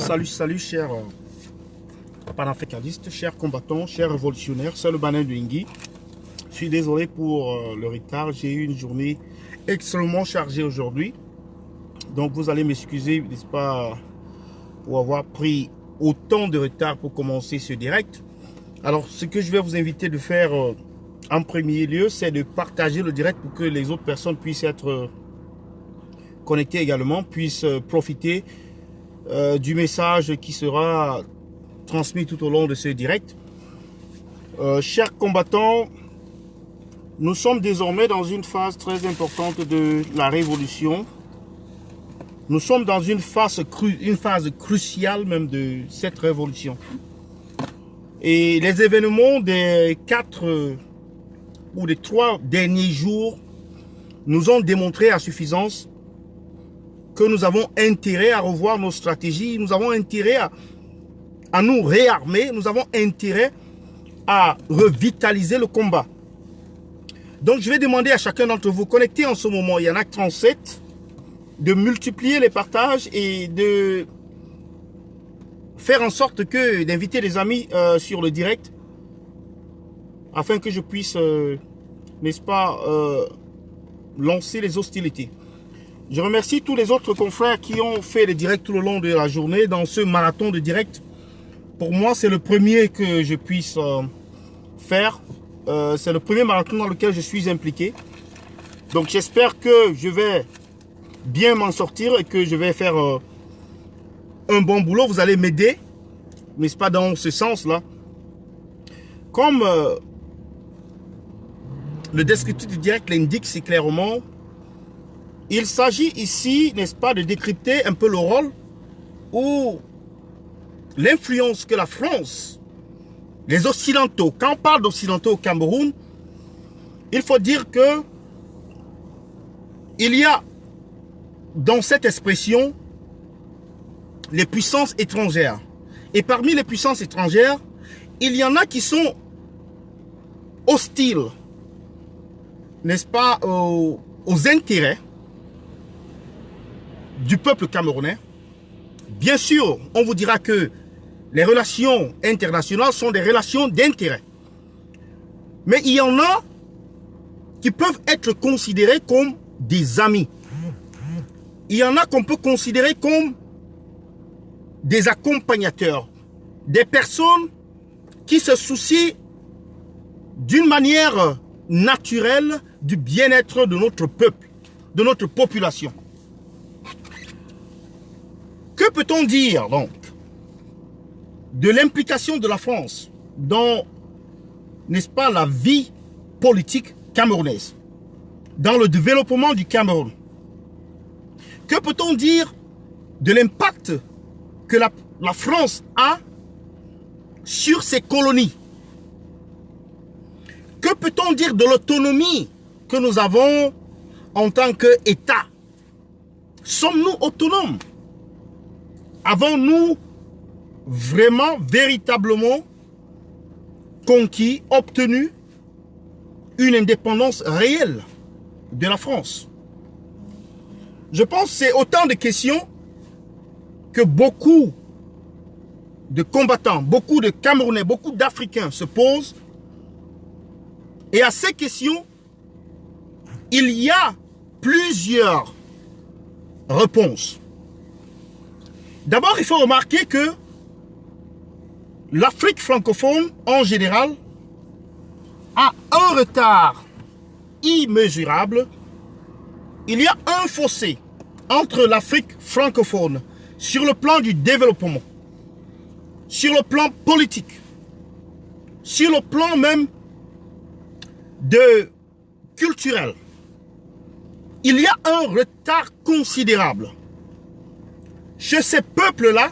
Salut, chers panafricanistes, chers combattants, chers révolutionnaires, c'est le Banin de Ngui. Je suis désolé pour le retard, j'ai eu une journée extrêmement chargée aujourd'hui. Donc vous allez m'excuser, n'est-ce pas, pour avoir pris autant de retard pour commencer ce direct. Alors ce que je vais vous inviter de faire en premier lieu, c'est de partager le direct pour que les autres personnes puissent être connectées également, puissent profiter du message qui sera transmis tout au long de ce direct. Chers combattants, nous sommes désormais dans une phase très importante de la révolution. Nous sommes dans une phase cruciale même de cette révolution. Et les événements des 4 ou des 3 derniers jours nous ont démontré à suffisance que nous avons intérêt à revoir nos stratégies, nous avons intérêt à nous réarmer, nous avons intérêt à revitaliser le combat. Donc je vais demander à chacun d'entre vous, connectés en ce moment, il y en a 37, de multiplier les partages et de faire en sorte que d'inviter des amis sur le direct afin que je puisse, n'est-ce pas, lancer les hostilités. Je remercie tous les autres confrères qui ont fait les directs tout le long de la journée dans ce marathon de direct. Pour moi, c'est le premier que je puisse faire. C'est le premier marathon dans lequel je suis impliqué. Donc j'espère que je vais bien m'en sortir et que je vais faire un bon boulot. Vous allez m'aider, n'est-ce pas, dans ce sens-là. Comme le descriptif du direct l'indique si clairement, il s'agit ici, n'est-ce pas, de décrypter un peu le rôle ou l'influence que la France, les Occidentaux, quand on parle d'Occidentaux au Cameroun, il faut dire que il y a dans cette expression les puissances étrangères. Et parmi les puissances étrangères, il y en a qui sont hostiles, n'est-ce pas, aux intérêts du peuple camerounais. Bien sûr, on vous dira que les relations internationales sont des relations d'intérêt. Mais il y en a qui peuvent être considérés comme des amis. Il y en a qu'on peut considérer comme des accompagnateurs, des personnes qui se soucient d'une manière naturelle du bien-être de notre peuple, de notre population. Que peut-on dire donc de l'implication de la France dans, n'est-ce pas, la vie politique camerounaise, dans le développement du Cameroun? Que peut-on dire de l'impact que la France a sur ses colonies? Que peut-on dire de l'autonomie que nous avons en tant qu'État? Sommes-nous autonomes? Avons-nous vraiment, véritablement conquis, obtenu une indépendance réelle de la France? Je pense que c'est autant de questions que beaucoup de combattants, beaucoup de Camerounais, beaucoup d'Africains se posent. Et à ces questions, il y a plusieurs réponses. D'abord, il faut remarquer que l'Afrique francophone, en général, a un retard immesurable. Il y a un fossé entre l'Afrique francophone sur le plan du développement, sur le plan politique, sur le plan même culturel. Il y a un retard considérable chez ces peuples-là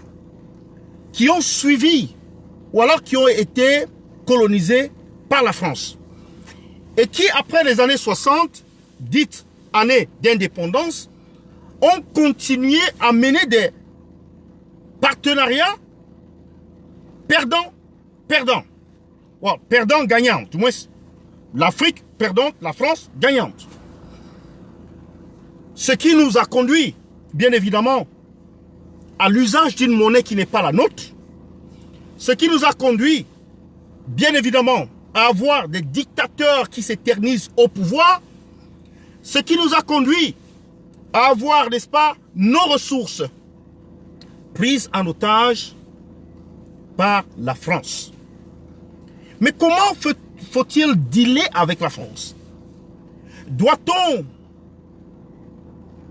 qui ont suivi ou alors qui ont été colonisés par la France et qui, après les années 60, dites années d'indépendance, ont continué à mener des partenariats perdant-perdant. Well, perdant-gagnant, du moins l'Afrique perdante, la France gagnante. Ce qui nous a conduit, bien évidemment, à l'usage d'une monnaie qui n'est pas la nôtre, ce qui nous a conduit, bien évidemment, à avoir des dictateurs qui s'éternisent au pouvoir, ce qui nous a conduit à avoir, n'est-ce pas, nos ressources prises en otage par la France. Mais comment faut-il dealer avec la France? Doit-on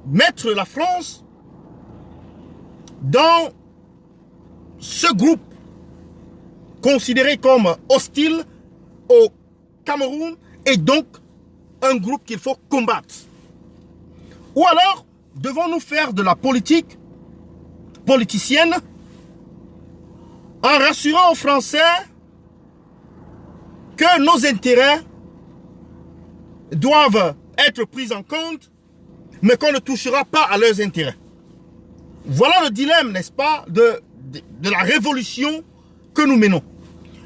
mettre la France dans ce groupe considéré comme hostile au Cameroun et donc un groupe qu'il faut combattre? Ou alors, devons-nous faire de la politique politicienne en rassurant aux Français que nos intérêts doivent être pris en compte, mais qu'on ne touchera pas à leurs intérêts? Voilà le dilemme, n'est-ce pas, de la révolution que nous menons.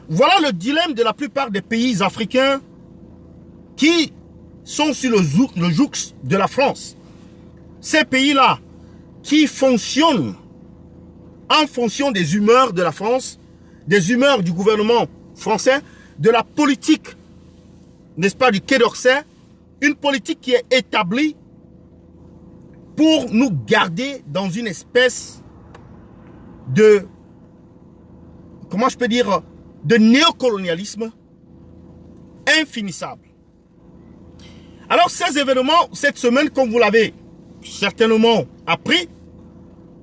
Voilà le dilemme de la plupart des pays africains qui sont sur le joug de la France. Ces pays-là qui fonctionnent en fonction des humeurs de la France, des humeurs du gouvernement français, de la politique, n'est-ce pas, du Quai d'Orsay, une politique qui est établie pour nous garder dans une espèce de, comment je peux dire, de néocolonialisme infinissable. Alors ces événements, cette semaine, comme vous l'avez certainement appris,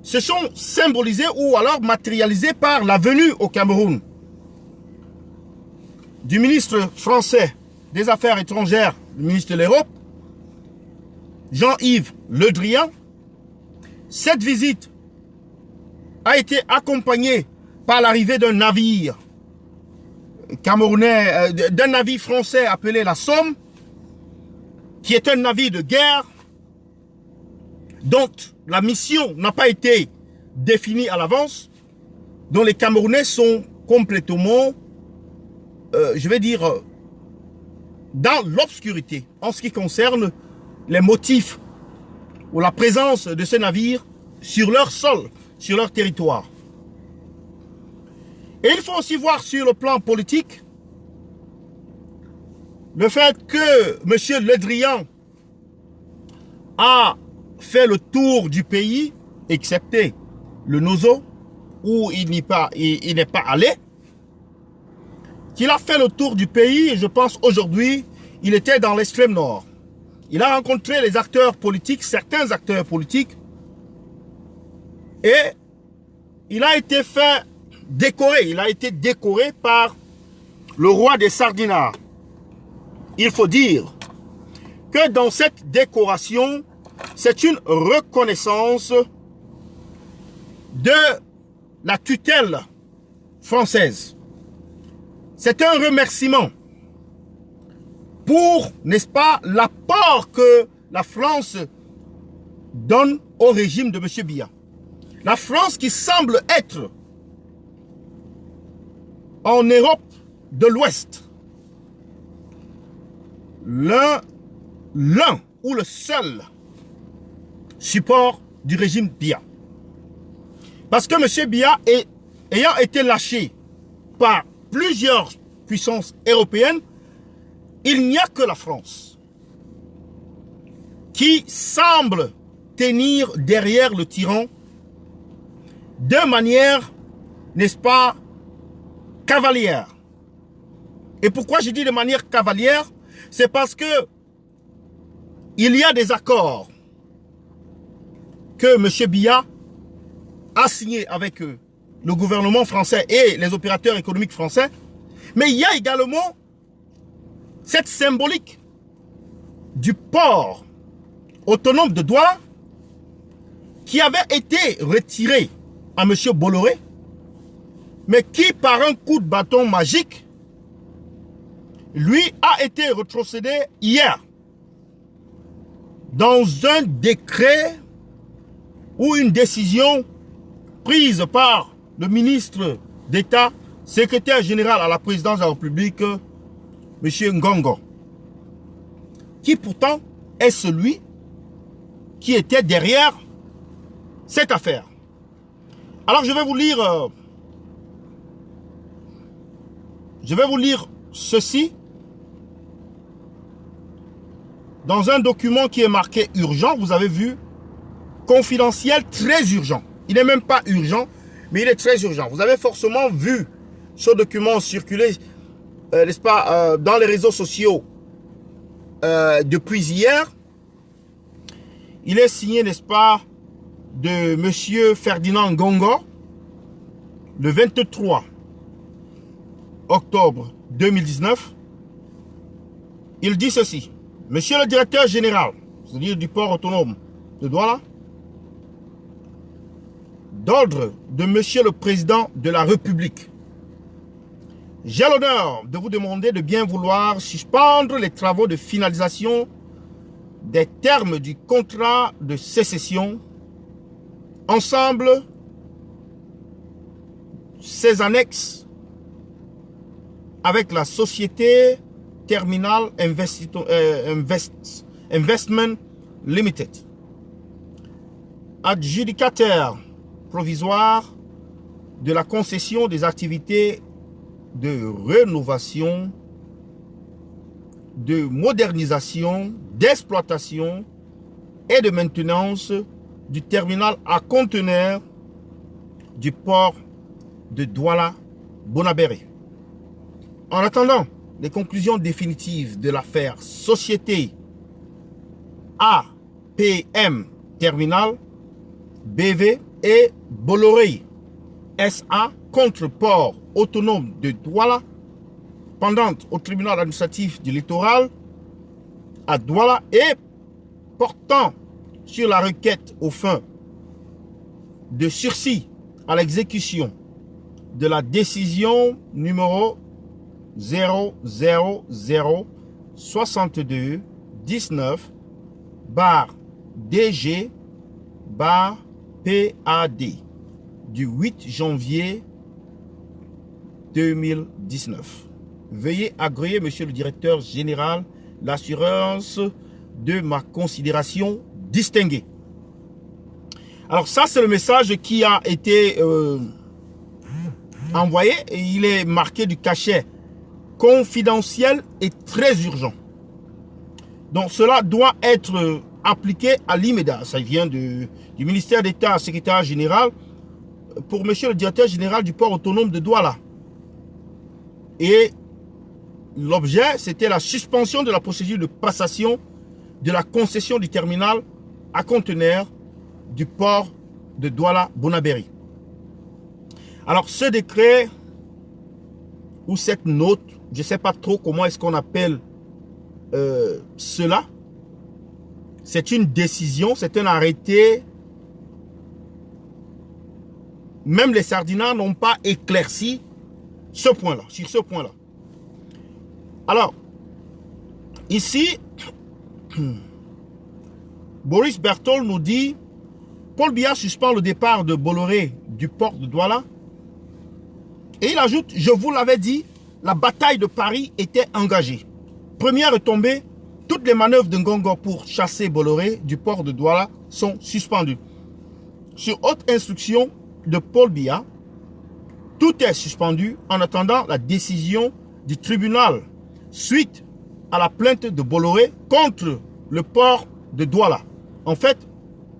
se sont symbolisés ou alors matérialisés par la venue au Cameroun du ministre français des Affaires étrangères, le ministre de l'Europe, Jean-Yves Le Drian. Cette visite a été accompagnée par l'arrivée d'un navire camerounais, d'un navire français appelé la Somme, qui est un navire de guerre dont la mission n'a pas été définie à l'avance, dont les Camerounais sont complètement, je vais dire, dans l'obscurité en ce qui concerne les motifs ou la présence de ce navire sur leur sol, sur leur territoire. Et il faut aussi voir sur le plan politique le fait que M. Le Drian a fait le tour du pays, excepté le Nozo, où il n'est pas allé, qu'il a fait le tour du pays, et je pense aujourd'hui, il était dans l'extrême nord. Il a rencontré les acteurs politiques, certains acteurs politiques, et il a été décoré par le roi des Sardinats. Il faut dire que dans cette décoration, c'est une reconnaissance de la tutelle française. C'est un remerciement pour, n'est-ce pas, l'apport que la France donne au régime de M. Biya. La France qui semble être en Europe de l'Ouest l'un ou le seul support du régime Biya. Parce que M. Biya, ayant été lâché par plusieurs puissances européennes, il n'y a que la France qui semble tenir derrière le tyran de manière, n'est-ce pas, cavalière. Et pourquoi je dis de manière cavalière? C'est parce que il y a des accords que M. Biya a signés avec le gouvernement français et les opérateurs économiques français. Mais il y a également cette symbolique du port autonome de Douala qui avait été retiré à M. Bolloré, mais qui, par un coup de bâton magique, lui a été retrocédé hier dans un décret ou une décision prise par le ministre d'État, secrétaire général à la présidence de la République, M. Ngongo, qui pourtant est celui qui était derrière cette affaire. Alors je vais vous lire ceci dans un document qui est marqué urgent. Vous avez vu, confidentiel, très urgent. Il n'est même pas urgent, mais il est très urgent. Vous avez forcément vu ce document circuler, n'est-ce pas, dans les réseaux sociaux depuis hier. Il est signé, n'est-ce pas, de monsieur Ferdinand Ngongo, le 23 octobre 2019. Il dit ceci: Monsieur le directeur général, c'est-à-dire du port autonome de Douala, d'ordre de monsieur le président de la République, j'ai l'honneur de vous demander de bien vouloir suspendre les travaux de finalisation des termes du contrat de sécession, ensemble ses annexes avec la société Terminal Investment Limited, adjudicataire provisoire de la concession des activités de rénovation, de modernisation, d'exploitation et de maintenance du terminal à conteneurs du port de Douala Bonabéré. En attendant les conclusions définitives de l'affaire Société APM Terminal BV et Bolloré SA contre port autonome de Douala, pendante au tribunal administratif du littoral à Douala et portant sur la requête aux fins de sursis à l'exécution de la décision numéro 00062 19 DG PAD du 8 janvier 2019. Veuillez agréer, monsieur le directeur général, l'assurance de ma considération distinguée. Alors ça, c'est le message qui a été envoyé et il est marqué du cachet confidentiel et très urgent. Donc cela doit être appliqué à l'immédiat. Ça vient du ministère d'État, secrétaire général, pour monsieur le directeur général du port autonome de Douala. Et l'objet, c'était la suspension de la procédure de passation de la concession du terminal à conteneurs du port de Douala Bonabéré. Alors ce décret ou cette note, je ne sais pas trop comment est-ce qu'on appelle cela. C'est une décision, c'est un arrêté. Même les sardinats n'ont pas éclairci ce point-là, sur ce point-là. Alors, ici, Boris Berthold nous dit: Paul Biya suspend le départ de Bolloré du port de Douala. Et il ajoute: je vous l'avais dit, la bataille de Paris était engagée. Première retombée, toutes les manœuvres de Ngongo pour chasser Bolloré du port de Douala sont suspendues. Sur haute instruction de Paul Biya, tout est suspendu en attendant la décision du tribunal suite à la plainte de Bolloré contre le port de Douala. En fait,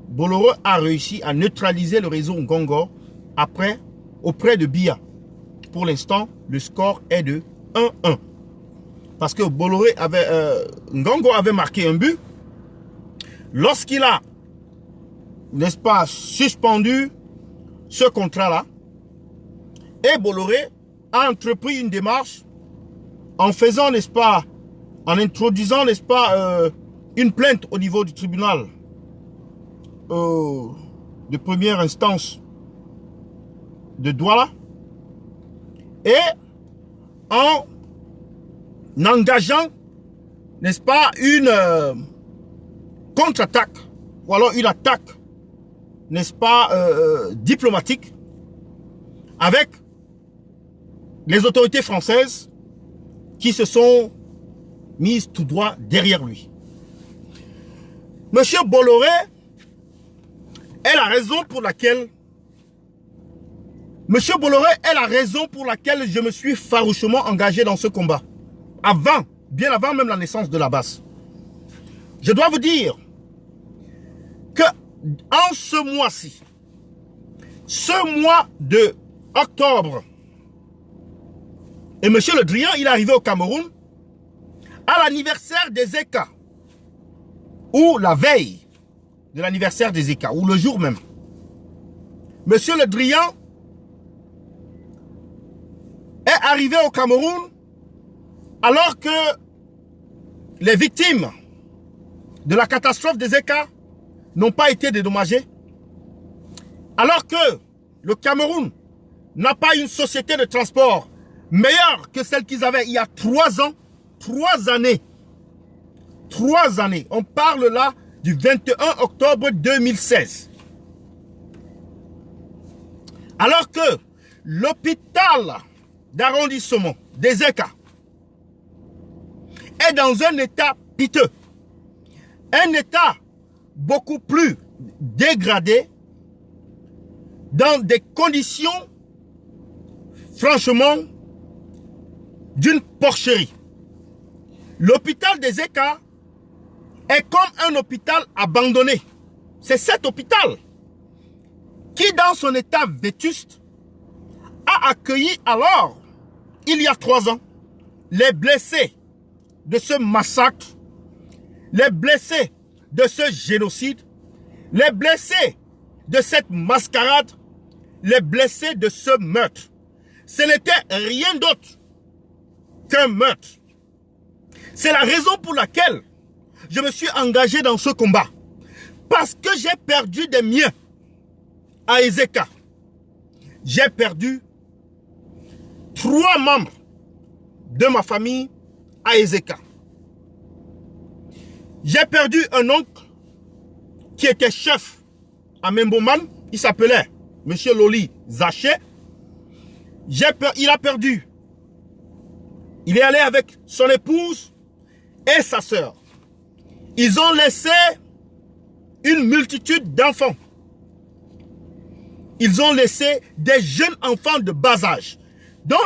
Bolloré a réussi à neutraliser le réseau Ngongo auprès de Biya. Pour l'instant, le score est de 1-1. Parce que Ngongo avait marqué un but lorsqu'il a, n'est-ce pas, suspendu ce contrat-là. Et Bolloré a entrepris une démarche en faisant, n'est-ce pas, en introduisant, n'est-ce pas, une plainte au niveau du tribunal de première instance de Douala et en engageant, n'est-ce pas, une contre-attaque ou alors une attaque, n'est-ce pas, diplomatique avec les autorités françaises qui se sont mises tout droit derrière lui. Monsieur Bolloré est la raison pour laquelle Monsieur Bolloré est la raison pour laquelle je me suis farouchement engagé dans ce combat. Avant, bien avant même la naissance de la base. Je dois vous dire que en ce mois-ci, ce mois de octobre, et monsieur Le Drian, il est arrivé au Cameroun à l'anniversaire des ECA, ou la veille de l'anniversaire des ECA, ou le jour même. Monsieur Le Drian est arrivé au Cameroun alors que les victimes de la catastrophe des ECA n'ont pas été dédommagées, alors que le Cameroun n'a pas une société de transport meilleure que celle qu'ils avaient il y a 3 ans, 3 années. 3 années. On parle là du 21 octobre 2016. Alors que l'hôpital d'arrondissement des ECA est dans un état piteux, un état beaucoup plus dégradé, dans des conditions franchement d'une porcherie. L'hôpital des ECA est comme un hôpital abandonné. C'est cet hôpital qui, dans son état vétuste, a accueilli alors, il y a 3 ans, les blessés de ce massacre, les blessés de ce génocide, les blessés de cette mascarade, les blessés de ce meurtre. Ce n'était rien d'autre qu'un meurtre. C'est la raison pour laquelle je me suis engagé dans ce combat. Parce que j'ai perdu des miens à Ezeka. J'ai perdu 3 membres de ma famille à Ezeka. J'ai perdu un oncle qui était chef à Memboman. Il s'appelait M. Loli Zaché. Il a perdu. Il est allé avec son épouse et sa sœur. Ils ont laissé une multitude d'enfants. Ils ont laissé des jeunes enfants de bas âge, dont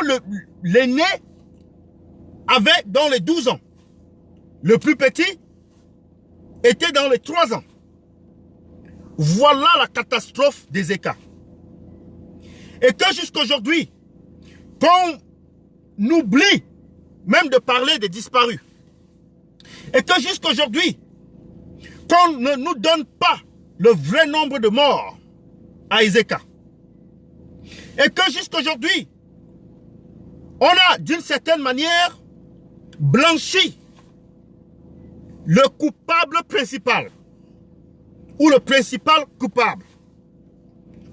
l'aîné avait dans les 12 ans. Le plus petit était dans les 3 ans. Voilà la catastrophe des ECA. Et que jusqu'aujourd'hui, qu'on oublie même de parler des disparus. Et que jusqu'aujourd'hui, qu'on ne nous donne pas le vrai nombre de morts à Ezeka. Et que jusqu'aujourd'hui, on a d'une certaine manière blanchi le coupable principal, ou le principal coupable,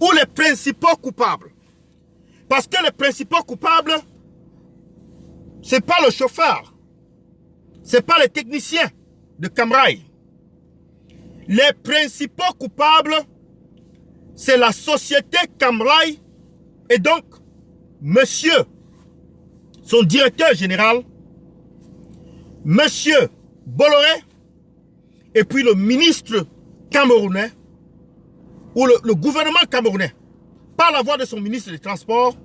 ou les principaux coupables. Parce que les principaux coupables, ce n'est pas le chauffeur, ce n'est pas les techniciens de Camrail. Les principaux coupables, c'est la société Camrail et donc monsieur, son directeur général, monsieur Bolloré, et puis le ministre camerounais, ou le gouvernement camerounais, par la voix de son ministre des Transports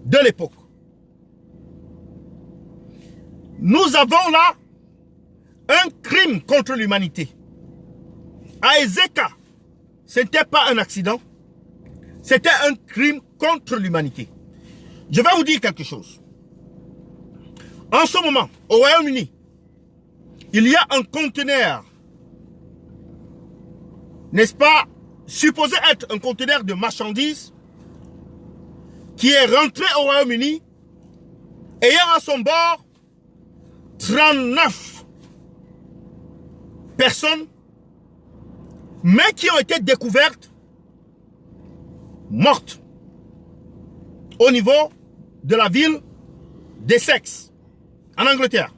de l'époque. Nous avons là un crime contre l'humanité. À Ezeka, ce n'était pas un accident, c'était un crime contre l'humanité. Je vais vous dire quelque chose. En ce moment, au Royaume-Uni, il y a un conteneur, n'est-ce pas, supposé être un conteneur de marchandises, qui est rentré au Royaume-Uni, ayant à son bord 39 personnes, mais qui ont été découvertes mortes au niveau de la ville d'Essex, en Angleterre.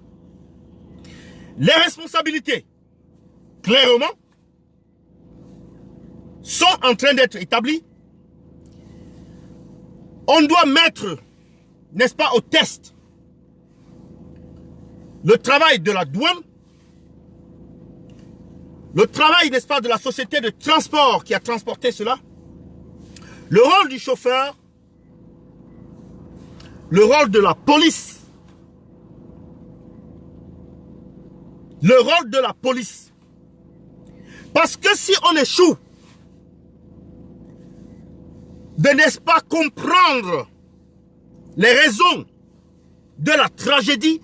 Les responsabilités, clairement, sont en train d'être établies. On doit mettre, n'est-ce pas, au test le travail de la douane, le travail, n'est-ce pas, de la société de transport qui a transporté cela, Le rôle du chauffeur, le rôle de la police, le rôle de la police. Parce que si on échoue de, n'est-ce pas, comprendre les raisons de la tragédie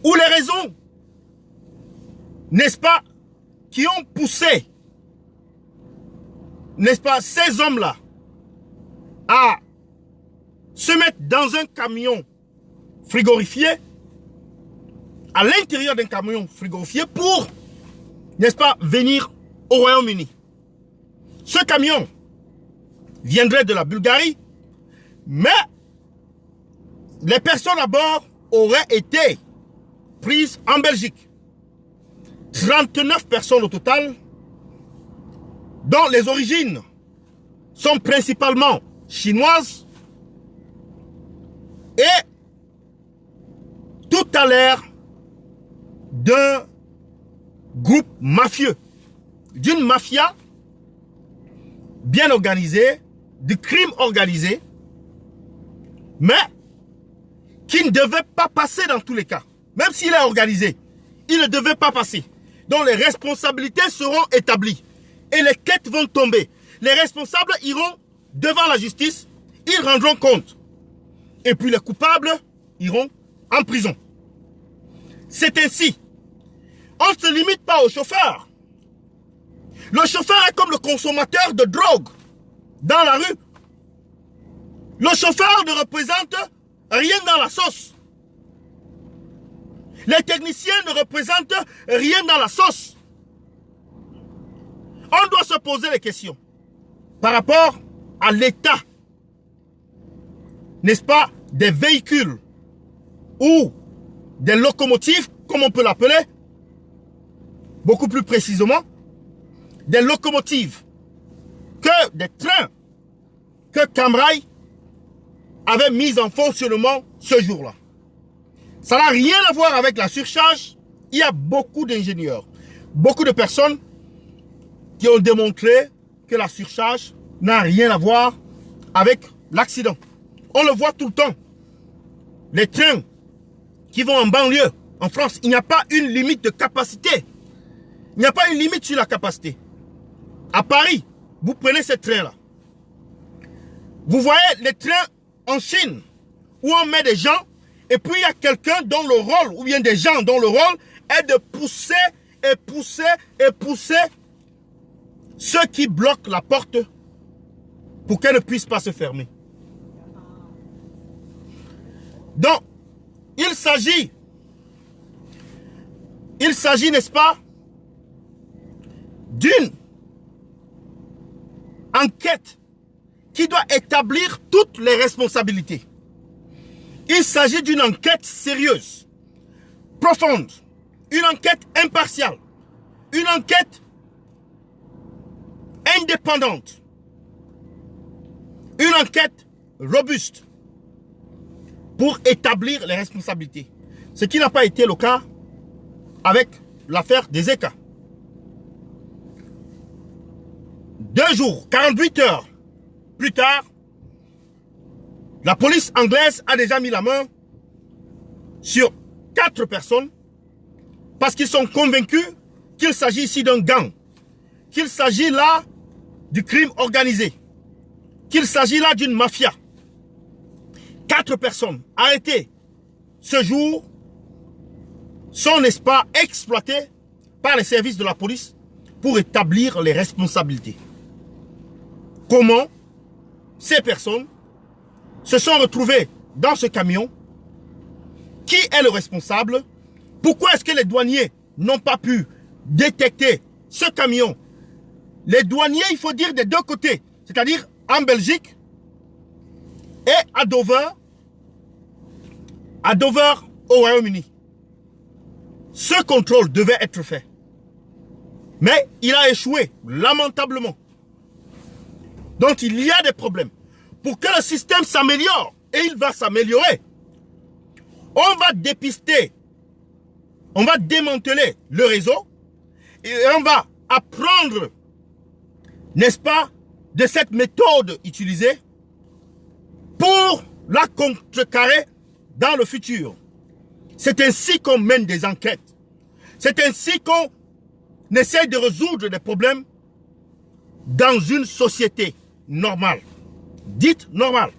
ou les raisons, n'est-ce pas, qui ont poussé, n'est-ce pas, ces hommes-là à se mettre dans un camion frigorifié, à l'intérieur d'un camion frigorifié pour, n'est-ce pas, venir au Royaume-Uni. Ce camion viendrait de la Bulgarie, mais les personnes à bord auraient été prises en Belgique. 39 personnes au total, dont les origines sont principalement chinoises, et tout à l'air d'un groupe mafieux, d'une mafia bien organisée, du crime organisé, mais qui ne devait pas passer dans tous les cas. Même s'il est organisé, il ne devait pas passer. Donc les responsabilités seront établies et les quêtes vont tomber. Les responsables iront devant la justice, ils rendront compte. Et puis les coupables iront en prison. C'est ainsi. On ne se limite pas au chauffeur. Le chauffeur est comme le consommateur de drogue dans la rue. Le chauffeur ne représente rien dans la sauce. Les techniciens ne représentent rien dans la sauce. On doit se poser les questions par rapport à l'état, n'est-ce pas, des véhicules ou des locomotives, comme on peut l'appeler, beaucoup plus précisément, des locomotives que des trains que Camrail avait mis en fonctionnement ce jour-là. Ça n'a rien à voir avec la surcharge. Il y a beaucoup d'ingénieurs, beaucoup de personnes qui ont démontré que la surcharge n'a rien à voir avec l'accident. On le voit tout le temps. Les trains qui vont en banlieue, en France, il n'y a pas une limite de capacité. Il n'y a pas une limite sur la capacité. À Paris, vous prenez ces trains-là. Vous voyez les trains en Chine, où on met des gens, et puis il y a quelqu'un dont le rôle, ou bien des gens dont le rôle est de pousser et pousser et pousser ceux qui bloquent la porte pour qu'elle ne puisse pas se fermer. Donc, il s'agit, n'est-ce pas, d'une enquête qui doit établir toutes les responsabilités. Il s'agit d'une enquête sérieuse, profonde, une enquête impartiale, une enquête indépendante, une enquête robuste pour établir les responsabilités. Ce qui n'a pas été le cas avec l'affaire des ECA. 2 jours, 48 heures plus tard, la police anglaise a déjà mis la main sur 4 personnes parce qu'ils sont convaincus qu'il s'agit ici d'un gang, qu'il s'agit là du crime organisé, qu'il s'agit là d'une mafia. 4 personnes arrêtées ce jour sont, n'est-ce pas, exploitées par les services de la police pour établir les responsabilités. Comment ces personnes se sont retrouvées dans ce camion? Qui est le responsable? Pourquoi est-ce que les douaniers n'ont pas pu détecter ce camion? Les douaniers, il faut dire des deux côtés, c'est-à-dire en Belgique et à Dover au Royaume-Uni. Ce contrôle devait être fait. Mais il a échoué, lamentablement. Donc il y a des problèmes. Pour que le système s'améliore, et il va s'améliorer, on va dépister, on va démanteler le réseau, et on va apprendre, n'est-ce pas, de cette méthode utilisée pour la contrecarrer dans le futur. C'est ainsi qu'on mène des enquêtes. C'est ainsi qu'on essaie de résoudre des problèmes dans une société normale, dite normale.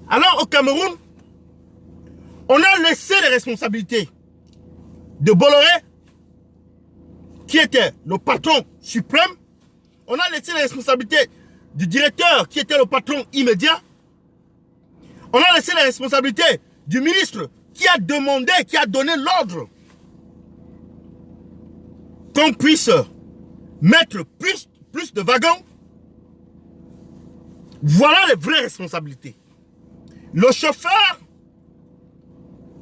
Alors au Cameroun, on a laissé les responsabilités de Bolloré, qui était le patron suprême. On a laissé les responsabilités du directeur, qui était le patron immédiat. On a laissé les responsabilités du ministre, qui a demandé, qui a donné l'ordre qu'on puisse mettre plus de wagons. Voilà les vraies responsabilités. Le chauffeur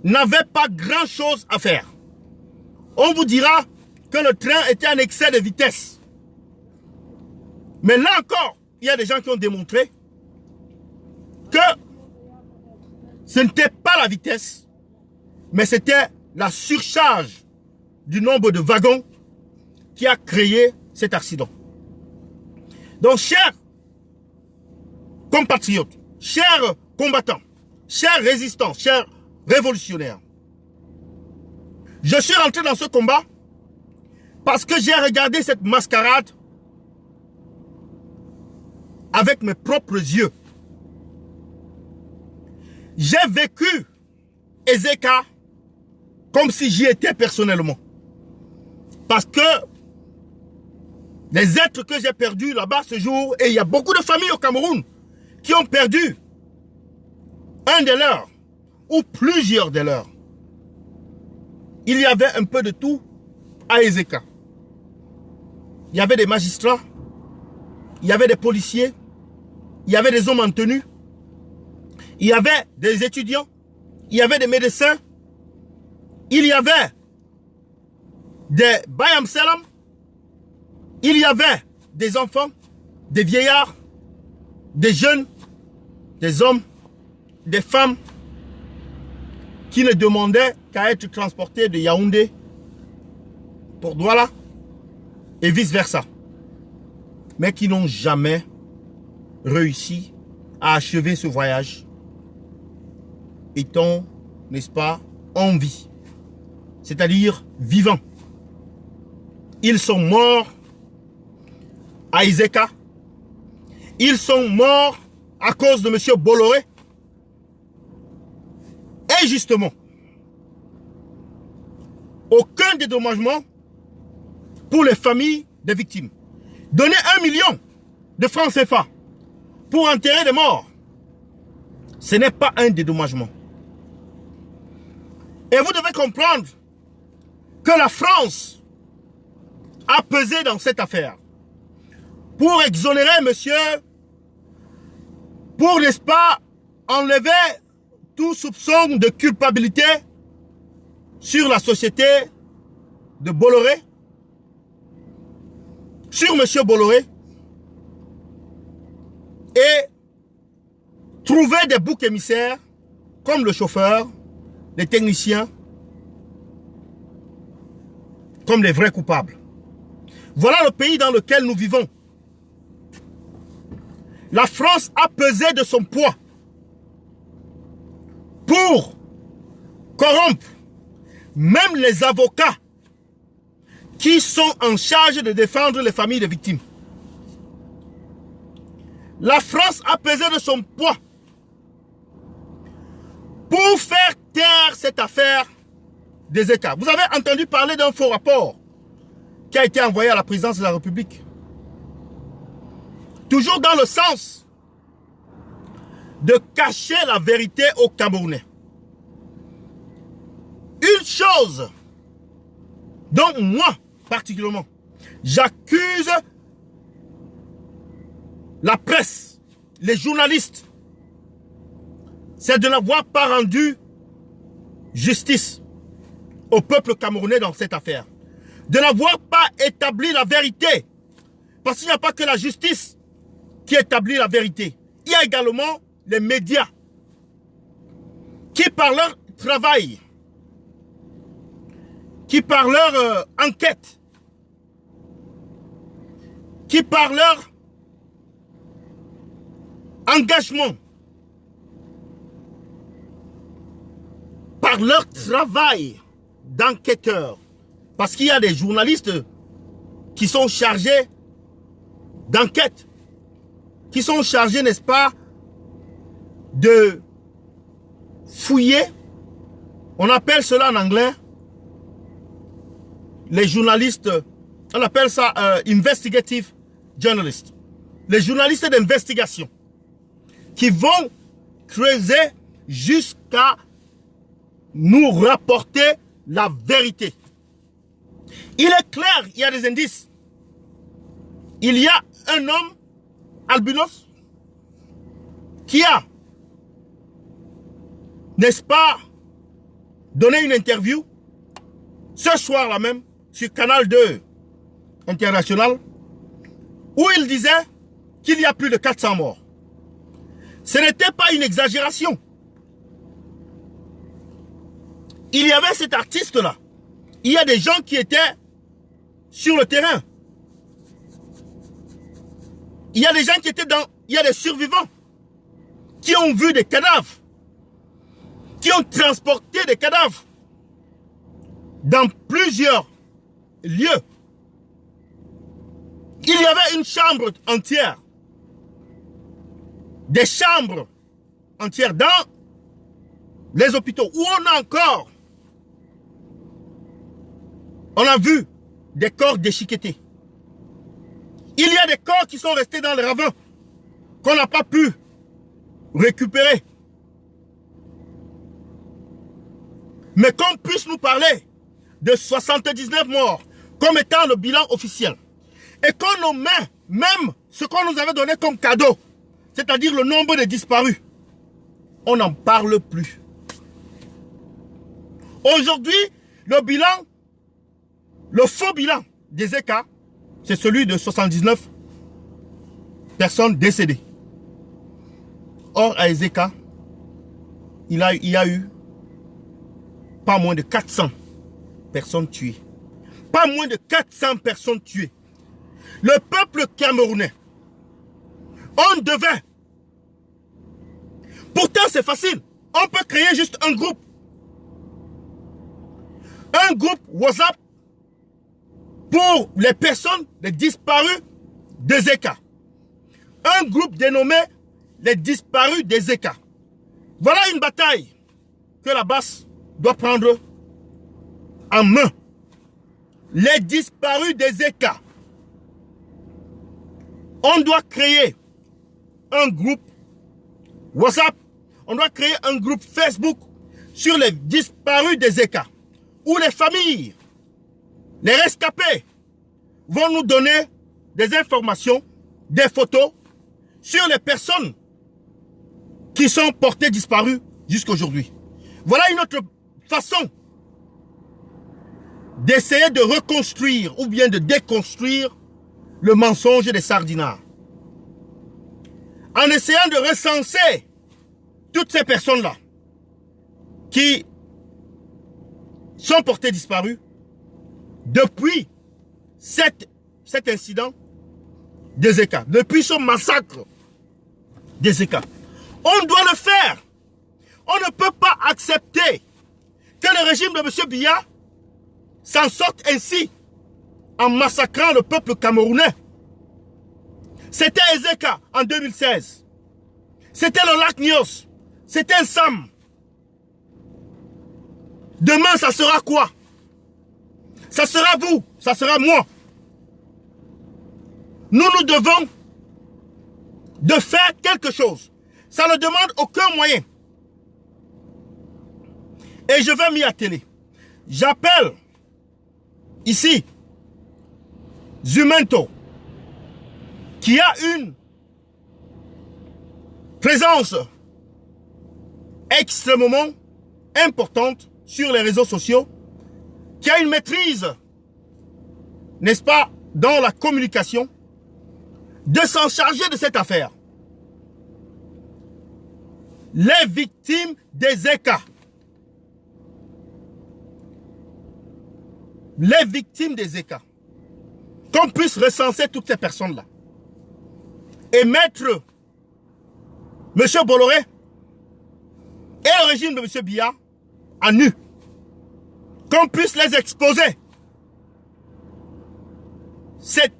n'avait pas grand-chose à faire. On vous dira que le train était en excès de vitesse. Mais là encore, il y a des gens qui ont démontré que ce n'était pas la vitesse, mais c'était la surcharge du nombre de wagons qui a créé cet accident. Donc, chers compatriotes, chers combattants, chers résistants, chers révolutionnaires, je suis rentré dans ce combat parce que j'ai regardé cette mascarade avec mes propres yeux. J'ai vécu Ezeka comme si j'y étais personnellement. Parce que les êtres que j'ai perdus là-bas ce jour, et il y a beaucoup de familles au Cameroun qui ont perdu un des leurs ou plusieurs des leurs. Il y avait un peu de tout à Ezeka. Il y avait des magistrats, il y avait des policiers, il y avait des hommes en tenue, il y avait des étudiants, il y avait des médecins, il y avait des Bayam Salam, il y avait des enfants, des vieillards, des jeunes, des hommes, des femmes qui ne demandaient qu'à être transportés de Yaoundé pour Douala et vice-versa, mais qui n'ont jamais réussi à achever ce voyage, étant, n'est-ce pas, en vie, c'est-à-dire vivants. Ils sont morts à Ezeka, ils sont morts à cause de M. Bolloré. Et justement, aucun dédommagement pour les familles des victimes. Donner 1 million de francs CFA pour enterrer des morts, ce n'est pas un dédommagement. Et vous devez comprendre que la France a pesé dans cette affaire pour exonérer monsieur, pour, n'est-ce pas, enlever tout soupçon de culpabilité sur la société de Bolloré, sur monsieur Bolloré, et trouver des boucs émissaires comme le chauffeur, les techniciens, comme les vrais coupables. Voilà le pays dans lequel nous vivons. La France a pesé de son poids pour corrompre même les avocats qui sont en charge de défendre les familles de victimes. La France a pesé de son poids pour faire taire cette affaire des écarts. Vous avez entendu parler d'un faux rapport qui a été envoyé à la présidence de la République. Toujours dans le sens de cacher la vérité aux Camerounais. Une chose dont moi, particulièrement, j'accuse la presse, les journalistes, c'est de n'avoir pas rendu justice au peuple camerounais dans cette affaire. De n'avoir pas établi la vérité. Parce qu'il n'y a pas que la justice qui établit la vérité. Il y a également les médias qui, par leur travail, qui par leur enquête, qui qui par leur engagement, par leur travail d'enquêteur, parce qu'il y a des journalistes qui sont chargés d'enquête, qui sont chargés, n'est-ce pas, de fouiller. On appelle cela en anglais, les journalistes, on appelle ça investigative journalists. Les journalistes d'investigation qui vont creuser jusqu'à nous rapporter la vérité. Il est clair, il y a des indices. Il y a un homme albinos qui a, n'est-ce pas, donné une interview ce soir-là même sur Canal 2 International où il disait qu'il y a plus de 400 morts. Ce n'était pas une exagération. Il y avait cet artiste-là. Il y a des gens qui étaient sur le terrain. Il y a des gens qui étaient dans... Il y a des survivants qui ont vu des cadavres, qui ont transporté des cadavres dans plusieurs lieux. Il y avait une chambre entière, des chambres entières dans les hôpitaux où on a vu des corps déchiquetés. Il y a des corps qui sont restés dans les ravins qu'on n'a pas pu récupérer. Mais qu'on puisse nous parler de 79 morts comme étant le bilan officiel et qu'on nous met même ce qu'on nous avait donné comme cadeau, c'est-à-dire le nombre de disparus, on n'en parle plus. Aujourd'hui, le bilan, le faux bilan des ECA, c'est celui de 79 personnes décédées. Or, à Ezeka, il y a eu pas moins de 400 personnes tuées. Pas moins de 400 personnes tuées. Le peuple camerounais, on devait. Pourtant, c'est facile. On peut créer juste un groupe. Un groupe WhatsApp pour les personnes, les disparus des Zeka. Un groupe dénommé les disparus des Zeka. Voilà une bataille que la BAS doit prendre en main. Les disparus des Zeka. On doit créer un groupe WhatsApp. On doit créer un groupe Facebook sur les disparus des Zeka. Où les familles, les rescapés vont nous donner des informations, des photos sur les personnes qui sont portées disparues jusqu'à aujourd'hui. Voilà une autre façon d'essayer de reconstruire ou bien de déconstruire le mensonge des sardinards. En essayant de recenser toutes ces personnes-là qui sont portées disparues depuis cet incident des ECA, depuis ce massacre des ECA. On doit le faire. On ne peut pas accepter que le régime de M. Biya s'en sorte ainsi en massacrant le peuple camerounais. C'était Ezeka en 2016. C'était le lac Nyos. C'était un Sam. Demain, ça sera quoi? Ça sera vous, ça sera moi. Nous devons de faire quelque chose. Ça ne demande aucun moyen. Et je vais m'y atteler. J'appelle ici Zumento, qui a une présence extrêmement importante sur les réseaux sociaux, qui a une maîtrise, n'est-ce pas, dans la communication, de s'en charger de cette affaire. Les victimes des ECA. Les victimes des ECA. qu'on puisse recenser toutes ces personnes-là et mettre M. Bolloré et le régime de M. Biya à nu. Qu'on puisse les exposer. C'est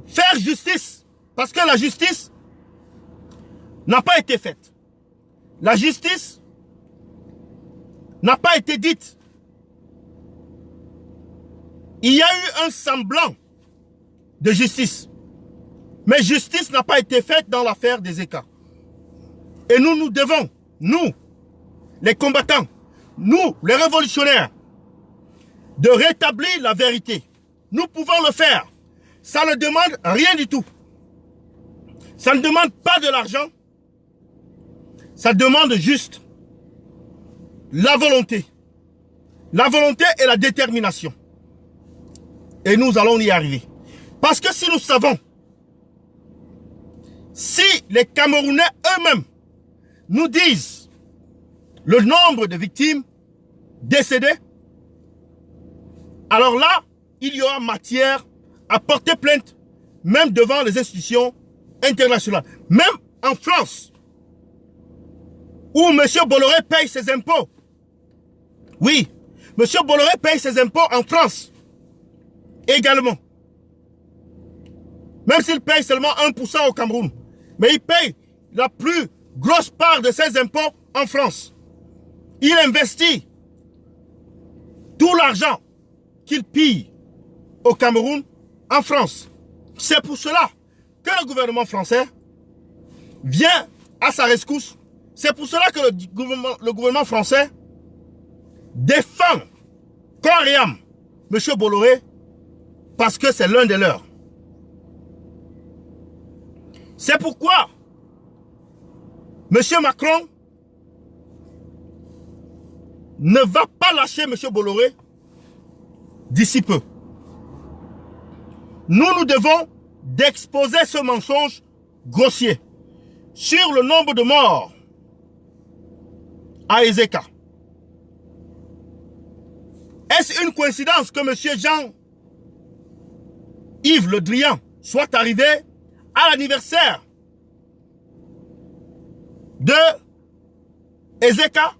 faire justice. Parce que la justice n'a pas été faite. La justice n'a pas été dite. Il y a eu un semblant de justice. Mais justice n'a pas été faite dans l'affaire des Ezeka. Et nous devons, nous, les combattants, nous, les révolutionnaires, de rétablir la vérité. Nous pouvons le faire. Ça ne demande rien du tout. Ça ne demande pas de l'argent. Ça demande juste la volonté. La volonté et la détermination. Et nous allons y arriver. Parce que si nous savons, si les Camerounais eux-mêmes nous disent le nombre de victimes décédées, alors là, il y aura matière à porter plainte, même devant les institutions internationales. Même en France, où M. Bolloré paye ses impôts. Oui, M. Bolloré paye ses impôts en France également. Même s'il paye seulement 1% au Cameroun. Mais il paye la plus grosse part de ses impôts en France. Il investit tout l'argent qu'il pille au Cameroun en France. C'est pour cela que le gouvernement français vient à sa rescousse. C'est pour cela que le gouvernement français défend corps et âme M. Bolloré, parce que c'est l'un des leurs. C'est pourquoi M. Macron ne va pas lâcher M. Bolloré d'ici peu. Nous devons d'exposer ce mensonge grossier sur le nombre de morts à Ezeka. Est-ce une coïncidence que M. Jean-Yves Le Drian soit arrivé à l'anniversaire de Ezeka?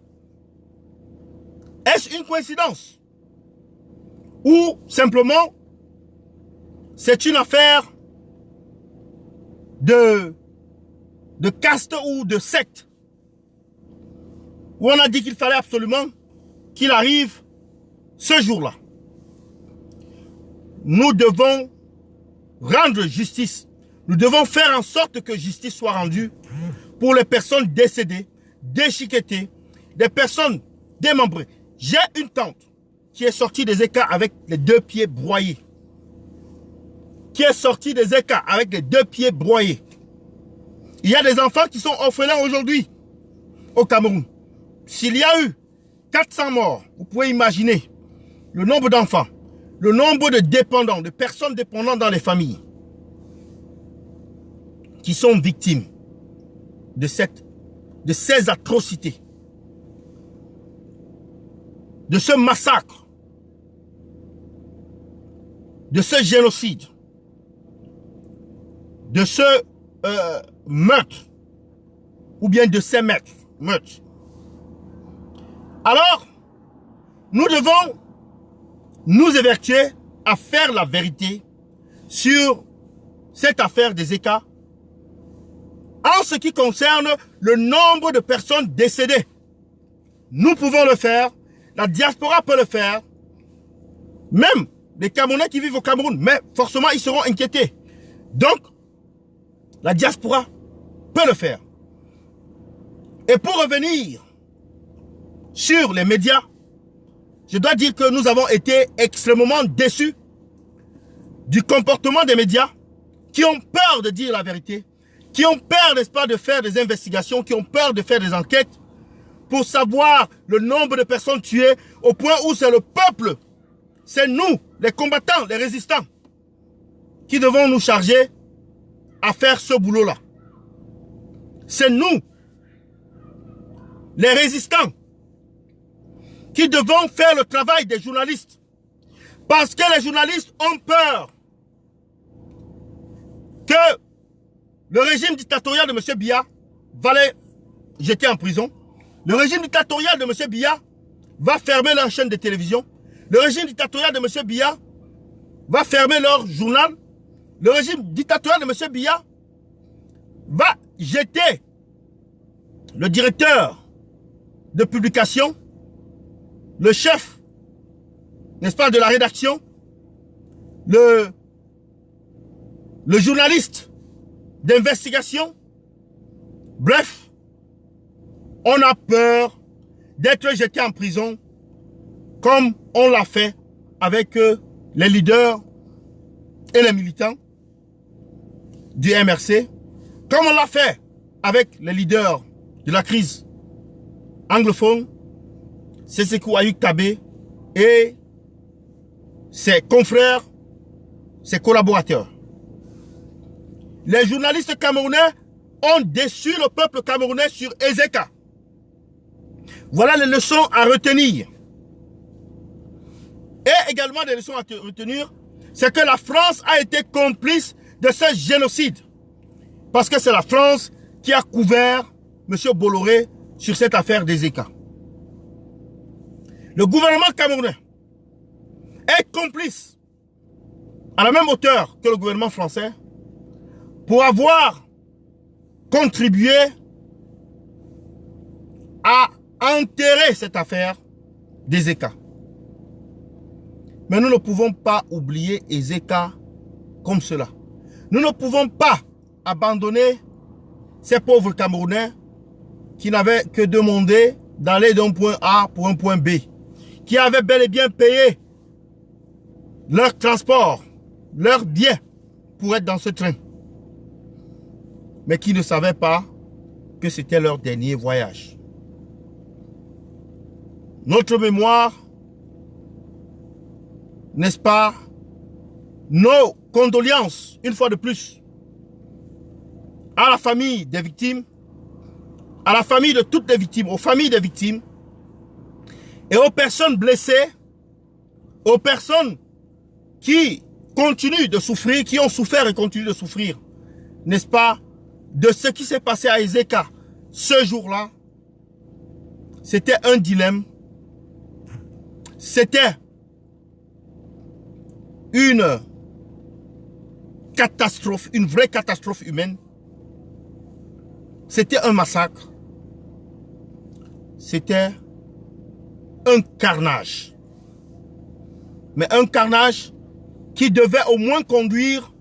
Est-ce une coïncidence? Ou simplement c'est une affaire de caste ou de secte, où on a dit qu'il fallait absolument qu'il arrive ce jour-là? Nous devons rendre justice. Nous devons faire en sorte que justice soit rendue pour les personnes décédées, déchiquetées, des personnes démembrées. J'ai une tante qui est sortie des Ezeka avec les 2 pieds broyés. Qui est sortie des Ezeka avec les 2 pieds broyés. Il y a des enfants qui sont orphelins aujourd'hui au Cameroun. S'il y a eu 400 morts, vous pouvez imaginer le nombre d'enfants, le nombre de dépendants, de personnes dépendantes dans les familles qui sont victimes de ces atrocités, de ce massacre, de ce génocide, de ce meurtre, ou bien de ces meurtres. Alors, nous devons nous évertuer à faire la vérité sur cette affaire des Ezeka en ce qui concerne le nombre de personnes décédées. Nous pouvons le faire, la diaspora peut le faire, même les Camerounais qui vivent au Cameroun, mais forcément ils seront inquiétés. Donc, la diaspora peut le faire. Et pour revenir sur les médias, je dois dire que nous avons été extrêmement déçus du comportement des médias qui ont peur de dire la vérité, qui ont peur, n'est-ce pas, de faire des investigations, qui ont peur de faire des enquêtes pour savoir le nombre de personnes tuées, au point où c'est le peuple, c'est nous, les combattants, les résistants, qui devons nous charger à faire ce boulot-là. C'est nous, les résistants, qui devons faire le travail des journalistes. Parce que les journalistes ont peur que le régime dictatorial de M. Biya va les jeter en prison. Le régime dictatorial de M. Biya va fermer leur chaîne de télévision. Le régime dictatorial de M. Biya va fermer leur journal. Le régime dictatorial de M. Biya va jeter le directeur de publication, le chef, n'est-ce pas, de la rédaction, le journaliste d'investigation. Bref, on a peur d'être jeté en prison comme on l'a fait avec les leaders et les militants du MRC, comme on l'a fait avec les leaders de la crise anglophone, Sésékou Ayuk Tabé et ses confrères, ses collaborateurs. Les journalistes camerounais ont déçu le peuple camerounais sur Ezeka. Voilà les leçons à retenir. Et également des leçons à retenir, c'est que la France a été complice de ce génocide. Parce que c'est la France qui a couvert M. Bolloré sur cette affaire d'Ezeka. Le gouvernement camerounais est complice à la même hauteur que le gouvernement français pour avoir contribué à enterrer cette affaire d'Ezeka. Mais nous ne pouvons pas oublier Ezeka comme cela. Nous ne pouvons pas abandonner ces pauvres Camerounais qui n'avaient que demandé d'aller d'un point A pour un point B, qui avaient bel et bien payé leur transport, leurs biens pour être dans ce train, mais qui ne savaient pas que c'était leur dernier voyage. Notre mémoire, n'est-ce pas, nos condoléances, une fois de plus, à la famille des victimes, à la famille de toutes les victimes, aux familles des victimes, et aux personnes blessées, aux personnes qui continuent de souffrir, qui ont souffert et continuent de souffrir, n'est-ce pas, de ce qui s'est passé à Ezeka ce jour-là. C'était un dilemme, c'était une catastrophe, une vraie catastrophe humaine. C'était un massacre. C'était un carnage. Mais un carnage qui devait au moins conduire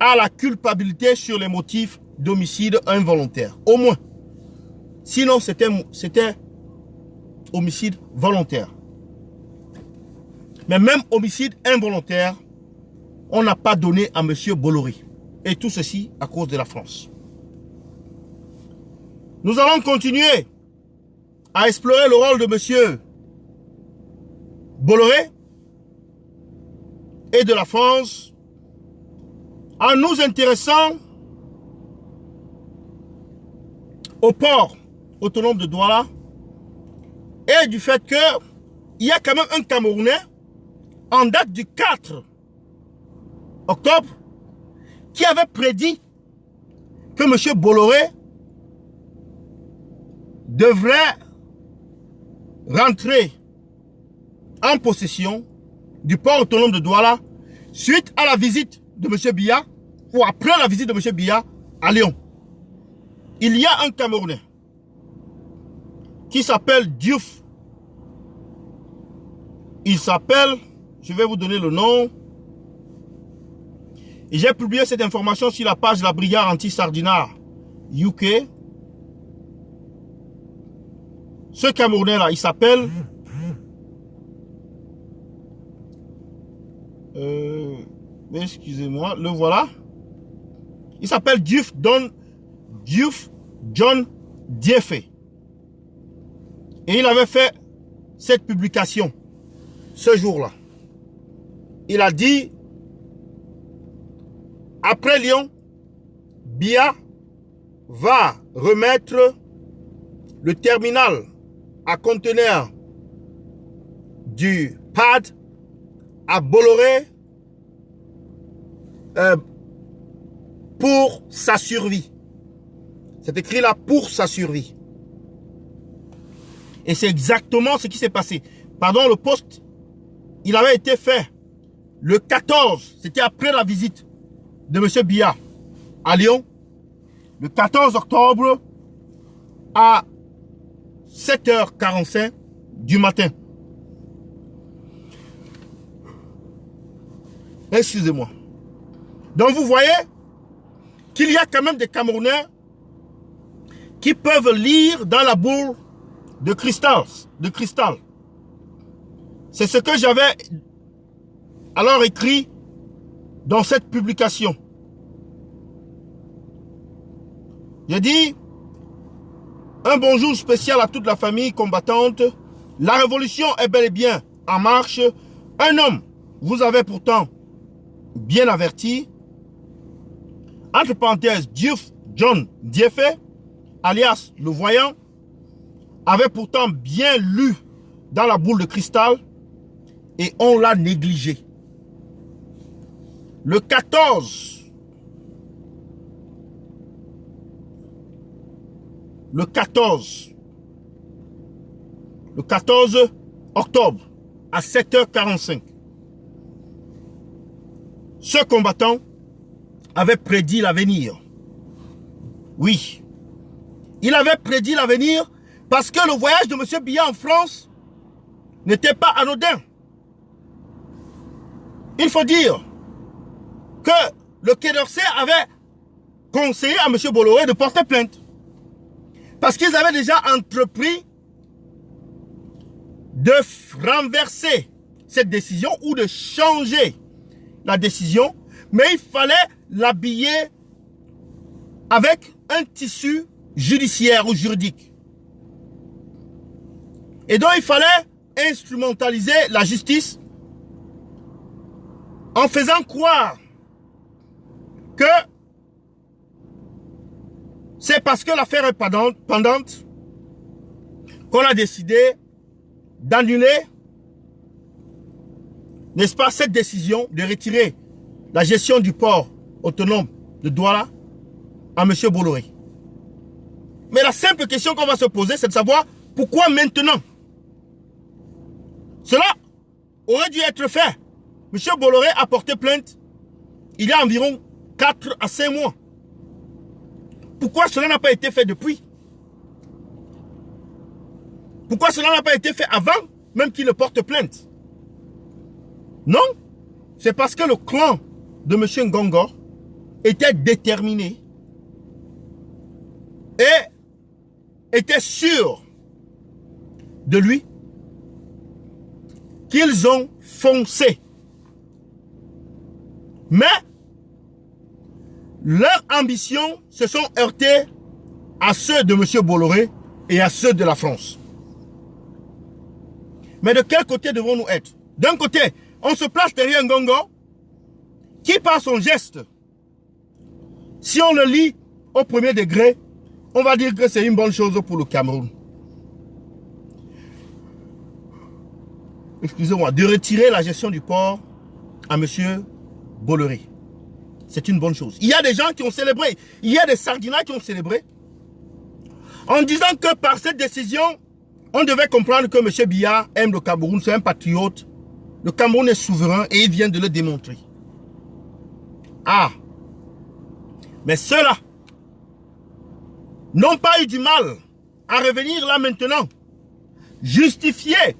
à la culpabilité sur les motifs d'homicide involontaire. Au moins. Sinon, c'était homicide volontaire. Mais même homicide involontaire, on n'a pas donné à M. Bolloré. Et tout ceci à cause de la France. Nous allons continuer à explorer le rôle de M. Bolloré et de la France en nous intéressant au port autonome de Douala et du fait qu'il y a quand même un Camerounais en date du 4 octobre qui avait prédit que M. Bolloré devrait rentrer en possession du port autonome de Douala suite à la visite de M. Biya ou après la visite de M. Biya à Lyon. Il y a un Camerounais qui s'appelle Diouf. Il s'appelle, je vais vous donner le nom. Et j'ai publié cette information sur la page de la Brigade anti-Sardinat UK. Ce Camerounais-là, il s'appelle... excusez-moi, le voilà. Il s'appelle Diouf John Diefé. Et il avait fait cette publication ce jour-là. Il a dit, après Lyon, Biya va remettre le terminal à conteneurs du PAD à Bolloré pour sa survie. C'est écrit là pour sa survie. Et c'est exactement ce qui s'est passé. Pardon, le poste, il avait été fait le 14, c'était après la visite de M. Biya à Lyon, le 14 octobre à 7h45 du matin. Excusez-moi. Donc vous voyez qu'il y a quand même des Camerounais qui peuvent lire dans la boule de cristal. C'est ce que j'avais alors écrit dans cette publication. J'ai dit un bonjour spécial à toute la famille combattante. La révolution est bel et bien en marche. Un homme vous avez pourtant bien averti. Entre parenthèses, Diouf John Diefé, alias le voyant, avait pourtant bien lu dans la boule de cristal et on l'a négligé. Le 14 octobre à 7h45, ce combattant avait prédit l'avenir. Oui, il avait prédit l'avenir parce que le voyage de M. Biya en France n'était pas anodin. Il faut dire que le Quai d'Orsay avait conseillé à M. Bolloré de porter plainte. Parce qu'ils avaient déjà entrepris de renverser cette décision ou de changer la décision, mais il fallait l'habiller avec un tissu judiciaire ou juridique. Et donc il fallait instrumentaliser la justice en faisant croire que c'est parce que l'affaire est pendante qu'on a décidé d'annuler, n'est-ce pas, cette décision de retirer la gestion du port autonome de Douala à M. Bolloré. Mais la simple question qu'on va se poser, c'est de savoir pourquoi maintenant. Cela aurait dû être fait. M. Bolloré a porté plainte il y a environ 4 à 5 mois. Pourquoi cela n'a pas été fait depuis? Pourquoi cela n'a pas été fait avant, même qu'il ne porte plainte? Non, c'est parce que le clan de M. Ngongo était déterminé et était sûr de lui qu'ils ont foncé. Mais leurs ambitions se sont heurtées à ceux de M. Bolloré et à ceux de la France. Mais de quel côté devons-nous être? D'un côté, on se place derrière Ngongo qui, par son geste, si on le lit au premier degré, on va dire que c'est une bonne chose pour le Cameroun. Excusez-moi, de retirer la gestion du port à M. Bolloré. C'est une bonne chose. Il y a des gens qui ont célébré, il y a des sardinats qui ont célébré, en disant que par cette décision, on devait comprendre que M. Biya aime le Cameroun, c'est un patriote. Le Cameroun est souverain et il vient de le démontrer. Ah, mais ceux-là n'ont pas eu du mal à revenir là maintenant, justifier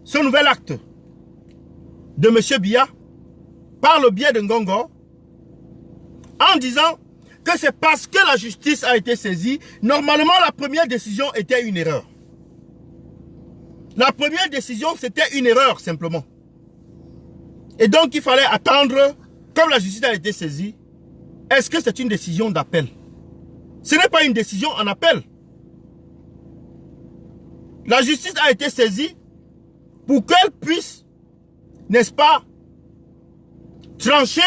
ce nouvel acte de M. Biya par le biais de Ngongo, en disant que c'est parce que la justice a été saisie. Normalement, la première décision était une erreur. La première décision, c'était une erreur, simplement. Et donc, il fallait attendre, comme la justice a été saisie, est-ce que c'est une décision d'appel? Ce n'est pas une décision en appel. La justice a été saisie pour qu'elle puisse, n'est-ce pas, trancher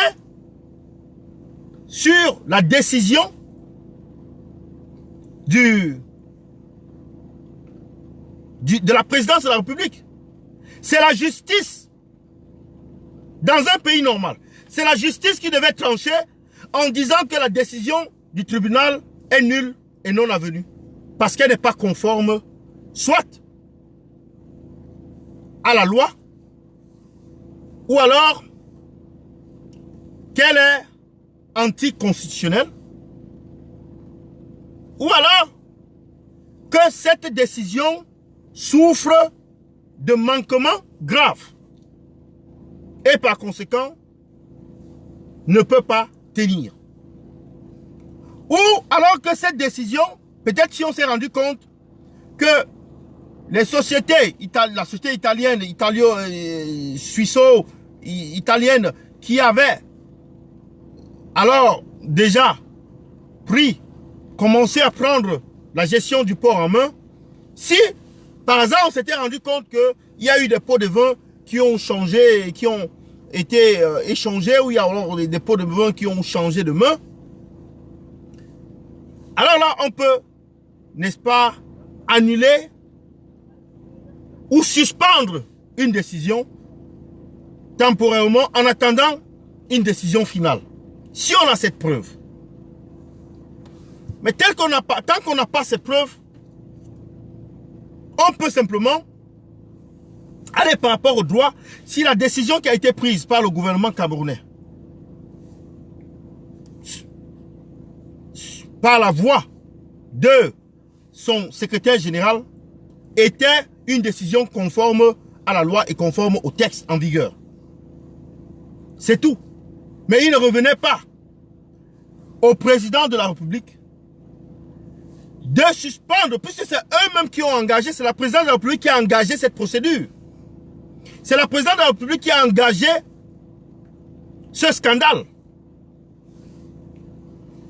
sur la décision de la présidence de la République. C'est la justice Dans un pays normal, c'est la justice qui devait trancher en disant que la décision du tribunal est nulle et non avenue. Parce qu'elle n'est pas conforme, soit à la loi, ou alors qu'elle est anticonstitutionnelle, ou alors que cette décision souffre de manquements graves et par conséquent ne peut pas tenir. Ou alors que cette décision, peut-être si on s'est rendu compte que les sociétés, la société italienne, suisso-italienne qui avait alors déjà commencé à prendre la gestion du port en main, si par hasard on s'était rendu compte qu'il y a eu des pots de vin qui ont changé, qui ont été échangés, ou il y a alors des pots de vin qui ont changé de main, alors là on peut, n'est-ce pas, annuler ou suspendre une décision temporairement en attendant une décision finale. Si on a cette preuve. Mais tant qu'on n'a pas cette preuve, on peut simplement aller par rapport au droit. Si la décision qui a été prise par le gouvernement camerounais, par la voix de son secrétaire général, était une décision conforme à la loi et conforme au texte en vigueur. C'est tout. Mais il ne revenait pas au président de la République de suspendre, puisque c'est eux-mêmes qui ont engagé, c'est la présidente de la République qui a engagé cette procédure. C'est la présidente de la République qui a engagé ce scandale.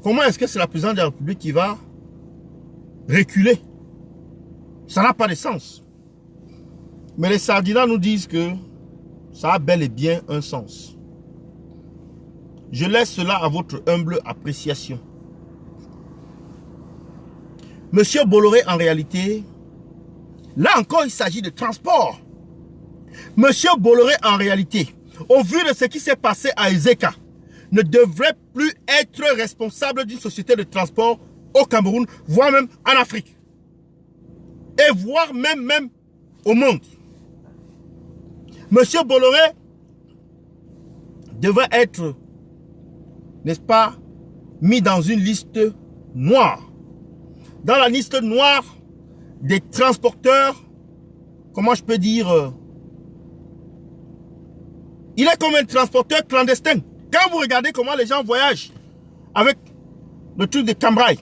Comment est-ce que c'est la présidente de la République qui va reculer? Ça n'a pas de sens. Mais les Sardinats nous disent que ça a bel et bien un sens. Je laisse cela à votre humble appréciation. Monsieur Bolloré, en réalité, là encore, il s'agit de transport. Monsieur Bolloré, en réalité, au vu de ce qui s'est passé à Ezeka, ne devrait plus être responsable d'une société de transport au Cameroun, voire même en Afrique. Et voire même au monde. Monsieur Bolloré devrait être, n'est-ce pas, mis dans une liste noire. Dans la liste noire des transporteurs, comment je peux dire, il est comme un transporteur clandestin. Quand vous regardez comment les gens voyagent avec le truc de Cambrai,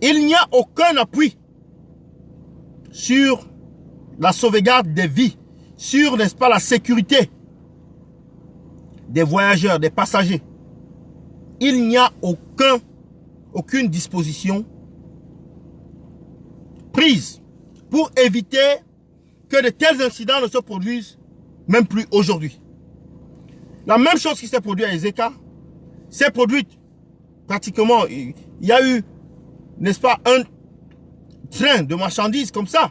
il n'y a aucun appui sur la sauvegarde des vies, sur, n'est-ce pas, la sécurité des voyageurs, des passagers. Il n'y a aucune disposition prise pour éviter que de tels incidents ne se produisent, même plus aujourd'hui. La même chose qui s'est produite à Ezeka s'est produite pratiquement, il y a eu, n'est-ce pas, un train de marchandises comme ça,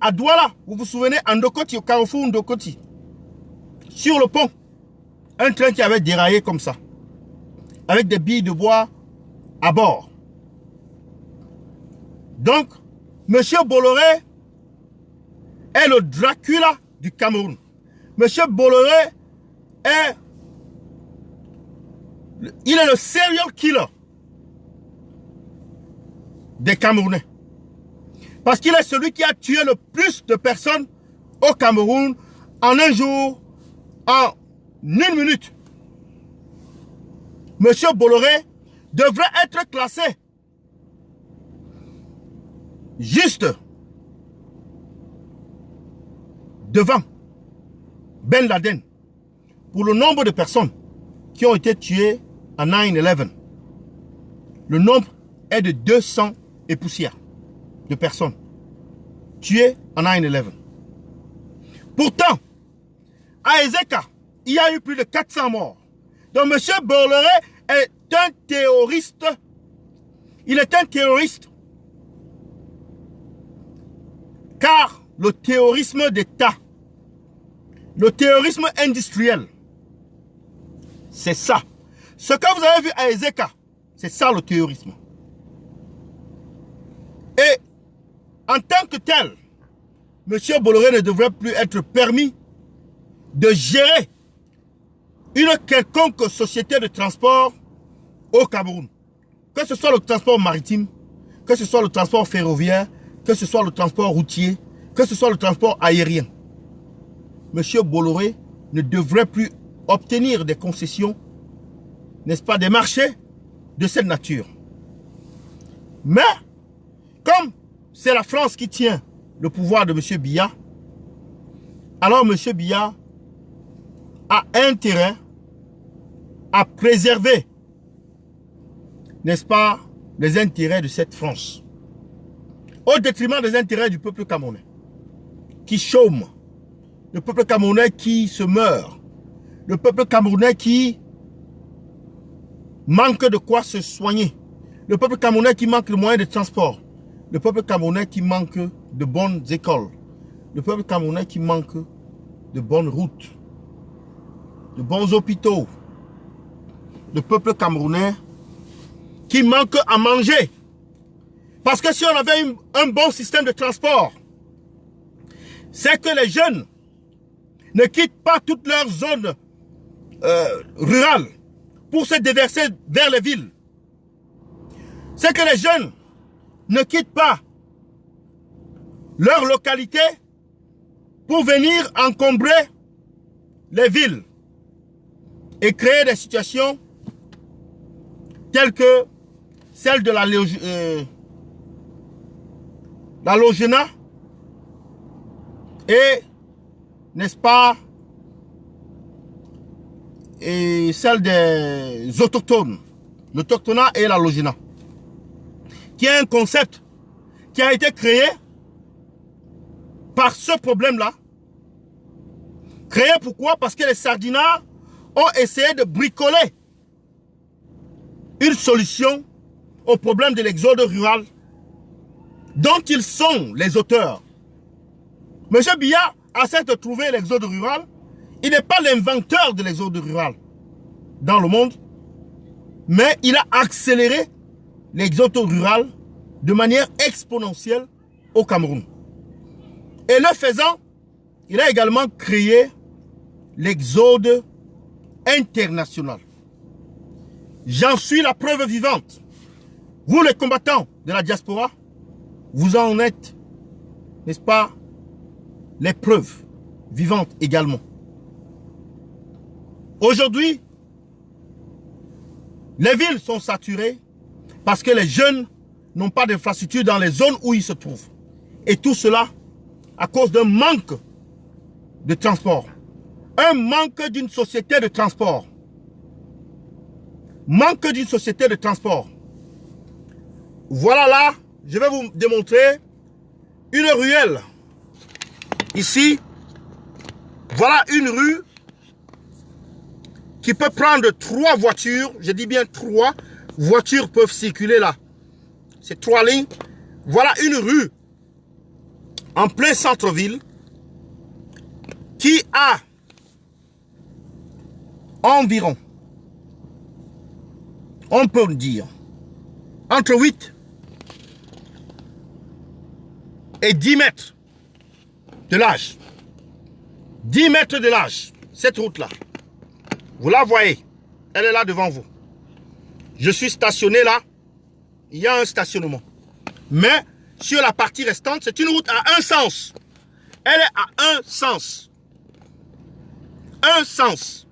à Douala, vous vous souvenez, à Ndokoti, au carrefour Ndokoti, sur le pont, un train qui avait déraillé comme ça, avec des billes de bois à bord. Donc, Monsieur Bolloré est le Dracula du Cameroun. Monsieur Bolloré il est le serial killer des Camerounais. Parce qu'il est celui qui a tué le plus de personnes au Cameroun en un jour, en une minute. Monsieur Bolloré devrait être classé juste devant Ben Laden pour le nombre de personnes qui ont été tuées en 9/11. Le nombre est de 200 et poussières de personnes tuées en 9/11. Pourtant, à Ezeka, il y a eu plus de 400 morts. Donc M. Bolloré est un terroriste. Il est un terroriste. Car le terrorisme d'État Le terrorisme industriel. C'est ça. Ce que vous avez vu à Ezeka, c'est ça le terrorisme. Et en tant que tel, M. Bolloré ne devrait plus être permis de gérer une quelconque société de transport au Cameroun. Que ce soit le transport maritime, que ce soit le transport ferroviaire, que ce soit le transport routier, que ce soit le transport aérien. M. Bolloré ne devrait plus obtenir des concessions, n'est-ce pas, des marchés de cette nature. Mais, comme c'est la France qui tient le pouvoir de M. Biya, alors M. Biya a intérêt à préserver, n'est-ce pas, les intérêts de cette France, au détriment des intérêts du peuple camerounais, qui chôme, le peuple camerounais qui se meurt, le peuple camerounais qui manque de quoi se soigner, le peuple camerounais qui manque de moyens de transport, le peuple camerounais qui manque de bonnes écoles, le peuple camerounais qui manque de bonnes routes, de bons hôpitaux, le peuple camerounais qui manque à manger. Parce que si on avait un bon système de transport, c'est que les jeunes ne quittent pas toute leur zone rurale pour se déverser vers les villes. C'est que les jeunes ne quittent pas leur localité pour venir encombrer les villes et créer des situations telles que celle de la Logena et, n'est-ce pas, et celle des autochtones, l'autochtona et la Logena, qui est un concept qui a été créé par ce problème-là. Créé pourquoi? Parce que les sardinards ont essayé de bricoler une solution au problème de l'exode rural dont ils sont les auteurs. M. Biya a certes trouvé l'exode rural, il n'est pas l'inventeur de l'exode rural dans le monde, mais il a accéléré l'exode rural de manière exponentielle au Cameroun. Et le faisant, il a également créé l'exode international. J'en suis la preuve vivante. Vous, les combattants de la diaspora, vous en êtes, n'est-ce pas, les preuves vivantes également. Aujourd'hui, les villes sont saturées parce que les jeunes n'ont pas d'infrastructure dans les zones où ils se trouvent. Et tout cela à cause d'un manque de transport. Un manque d'une société de transport. Manque d'une société de transport. Voilà là, je vais vous démontrer une ruelle. Ici, voilà une rue qui peut prendre 3 voitures. Je dis bien 3 voitures peuvent circuler là. C'est 3 lignes. Voilà une rue en plein centre-ville qui a environ, on peut dire, entre 8 et 10 mètres de large. 10 mètres de large, cette route-là. Vous la voyez, elle est là devant vous. Je suis stationné là, il y a un stationnement. Mais sur la partie restante, c'est une route à un sens. Elle est à un sens. Un sens.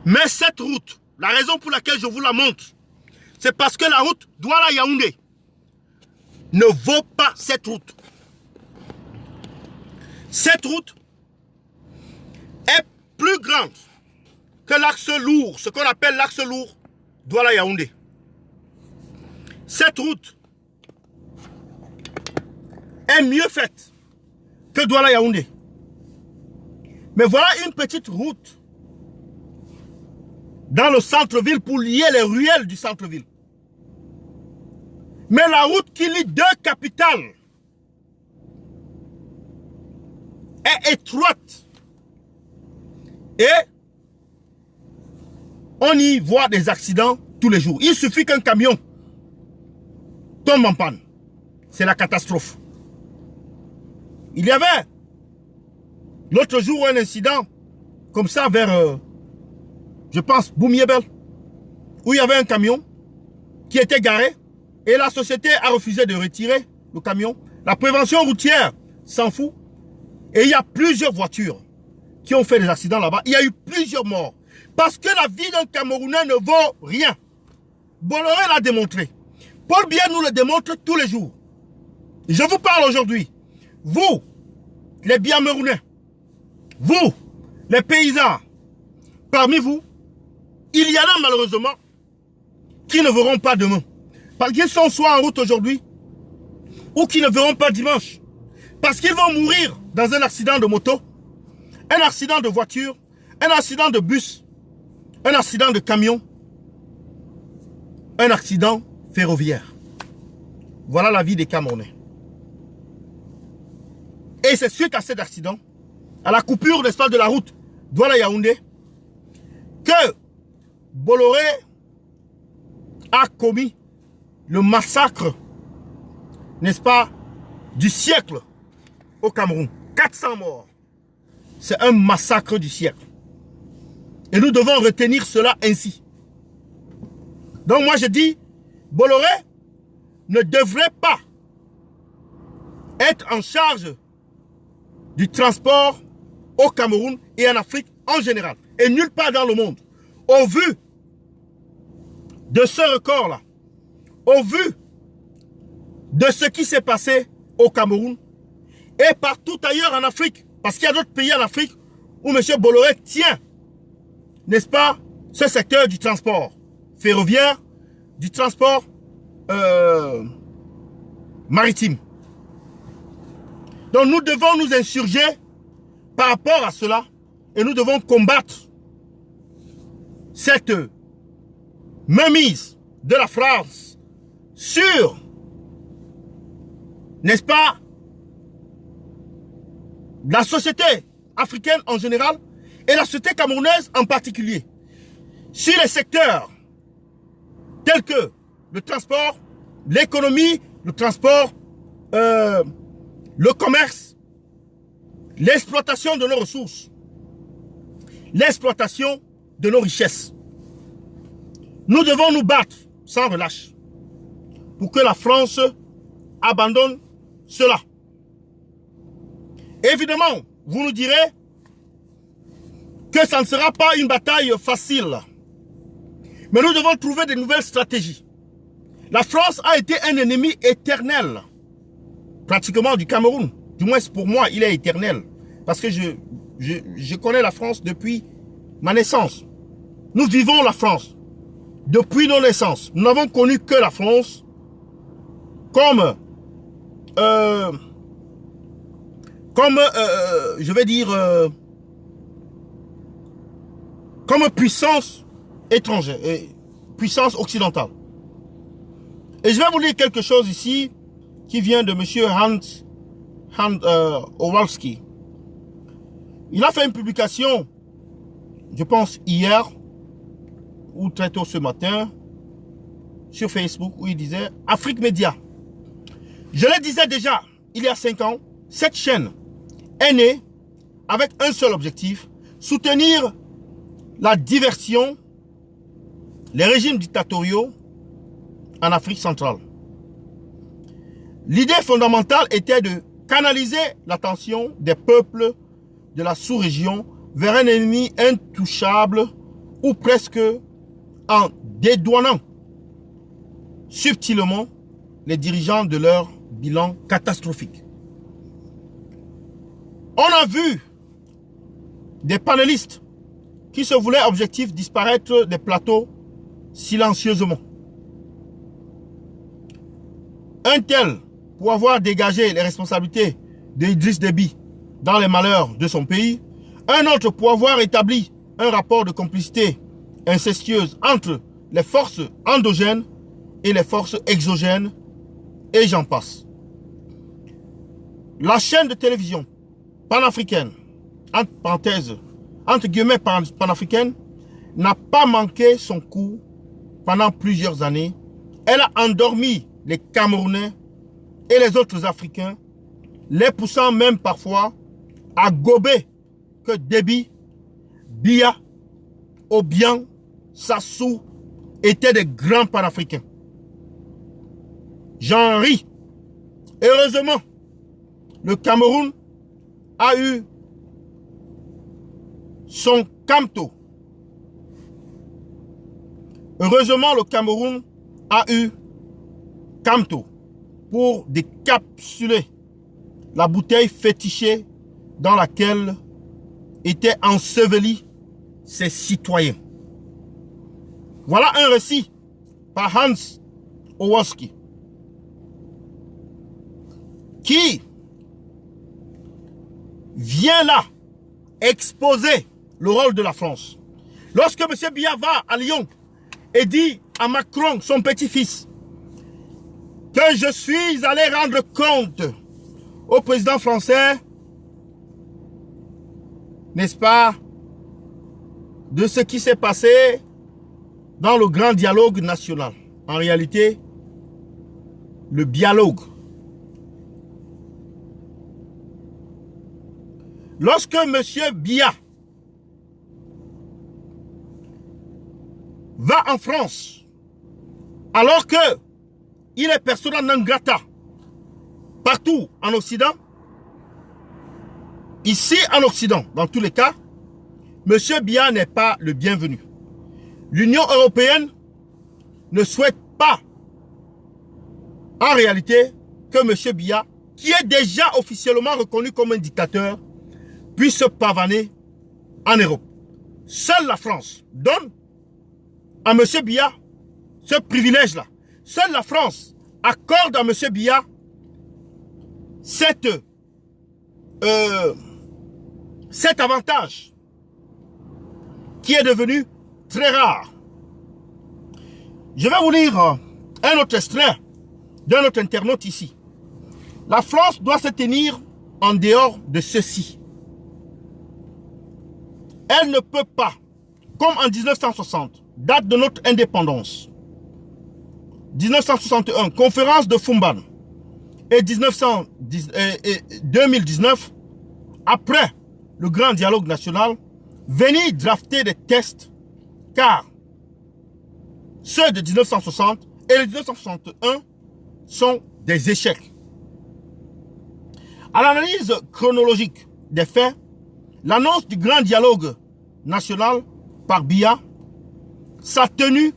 Mais cette route, la raison pour laquelle je vous la montre, c'est parce que la route Douala-Yaoundé ne vaut pas cette route. Cette route est plus grande que l'axe lourd, ce qu'on appelle l'axe lourd Douala-Yaoundé. Cette route est mieux faite que Douala-Yaoundé. Mais voilà une petite route dans le centre-ville pour lier les ruelles du centre-ville. Mais la route qui lie 2 capitales est étroite Et on y voit des accidents tous les jours. Il suffit qu'un camion tombe en panne. C'est la catastrophe. Il y avait l'autre jour un incident comme ça vers, je pense, Boumiebel, où il y avait un camion qui était garé et la société a refusé de retirer le camion. La prévention routière s'en fout. Et il y a plusieurs voitures qui ont fait des accidents là-bas. Il y a eu plusieurs morts. Parce que la vie d'un Camerounais ne vaut rien. Bolloré l'a démontré. Paul Biya nous le démontre tous les jours. Je vous parle aujourd'hui. Vous, les Biamerounais, vous, les paysans, parmi vous, il y en a malheureusement qui ne verront pas demain. Parce qu'ils sont soit en route aujourd'hui, ou qui ne verront pas dimanche. Parce qu'ils vont mourir dans un accident de moto, un accident de voiture, un accident de bus, un accident de camion, un accident ferroviaire. Voilà la vie des Camerounais. Et c'est suite à cet accident, à la coupure de la route Douala-Yaoundé, que Bolloré a commis le massacre, n'est-ce pas, du siècle au Cameroun. 400 morts. C'est un massacre du siècle. Et nous devons retenir cela ainsi. Donc moi je dis, Bolloré ne devrait pas être en charge du transport au Cameroun et en Afrique en général. Et nulle part dans le monde. Au vu de ce record-là, au vu de ce qui s'est passé au Cameroun et partout ailleurs en Afrique, parce qu'il y a d'autres pays en Afrique où M. Bolloré tient, n'est-ce pas, ce secteur du transport ferroviaire, du transport maritime. Donc nous devons nous insurger par rapport à cela et nous devons combattre cette mainmise de la France sur, n'est-ce pas, la société africaine en général et la société camerounaise en particulier, sur les secteurs tels que le transport, l'économie, le transport, le commerce, l'exploitation de nos ressources, l'exploitation de nos richesses. Nous devons nous battre sans relâche pour que la France abandonne cela. Évidemment, vous nous direz que ça ne sera pas une bataille facile. Mais nous devons trouver de nouvelles stratégies. La France a été un ennemi éternel, pratiquement du Cameroun. Du moins pour moi, il est éternel. Parce que je connais la France depuis ma naissance. Nous vivons la France depuis nos naissances. Nous n'avons connu que la France comme je vais dire, comme puissance étrangère, puissance occidentale. Et je vais vous lire quelque chose ici qui vient de M. Hans Owalski. Il a fait une publication, je pense hier, ou très tôt ce matin, sur Facebook, où il disait « Afrique Média ». Je le disais déjà, il y a 5 ans, cette chaîne est née avec un seul objectif, soutenir la diversion, les régimes dictatoriaux en Afrique centrale. L'idée fondamentale était de canaliser l'attention des peuples de la sous-région vers un ennemi intouchable ou presque en dédouanant subtilement les dirigeants de leur bilan catastrophique. On a vu des panélistes qui se voulaient objectifs disparaître des plateaux silencieusement. Un tel, pour avoir dégagé les responsabilités d'Idriss Déby dans les malheurs de son pays, un autre pour avoir établi un rapport de complicité incestueuse entre les forces endogènes et les forces exogènes, et j'en passe. La chaîne de télévision panafricaine, entre parenthèses, entre guillemets, panafricaine, n'a pas manqué son coup pendant plusieurs années. Elle a endormi les Camerounais et les autres Africains, les poussant même parfois à gober que Déby, Biya, Obiang, Sassou étaient des grands panafricains. J'en ris. Heureusement, le Cameroun a eu son Camto. Heureusement, le Cameroun a eu Camto pour décapsuler la bouteille fétichée dans laquelle étaient ensevelis ses citoyens. Voilà un récit par Hans Owoski qui vient là exposer le rôle de la France. Lorsque M. Biya va à Lyon et dit à Macron, son petit-fils, que je suis allé rendre compte au président français, n'est-ce pas, de ce qui s'est passé dans le grand dialogue national. En réalité, le dialogue. Lorsque M. Biya va en France, alors que il est persona non grata partout en Occident, ici en Occident, dans tous les cas, M. Biya n'est pas le bienvenu. L'Union européenne ne souhaite pas, en réalité, que M. Biya, qui est déjà officiellement reconnu comme un dictateur, puisse se pavaner en Europe. Seule la France donne à M. Biya ce privilège-là. Seule la France accorde à M. Biya cet avantage qui est devenu très rare. Je vais vous lire un autre extrait d'un autre internaute ici. La France doit se tenir en dehors de ceci. Elle ne peut pas, comme en 1960, date de notre indépendance, 1961, conférence de Fumban, et 2019, après le grand dialogue national, venir drafter des tests, car ceux de 1960 et les 1961 sont des échecs. À l'analyse chronologique des faits, l'annonce du grand dialogue national par Biya, sa tenue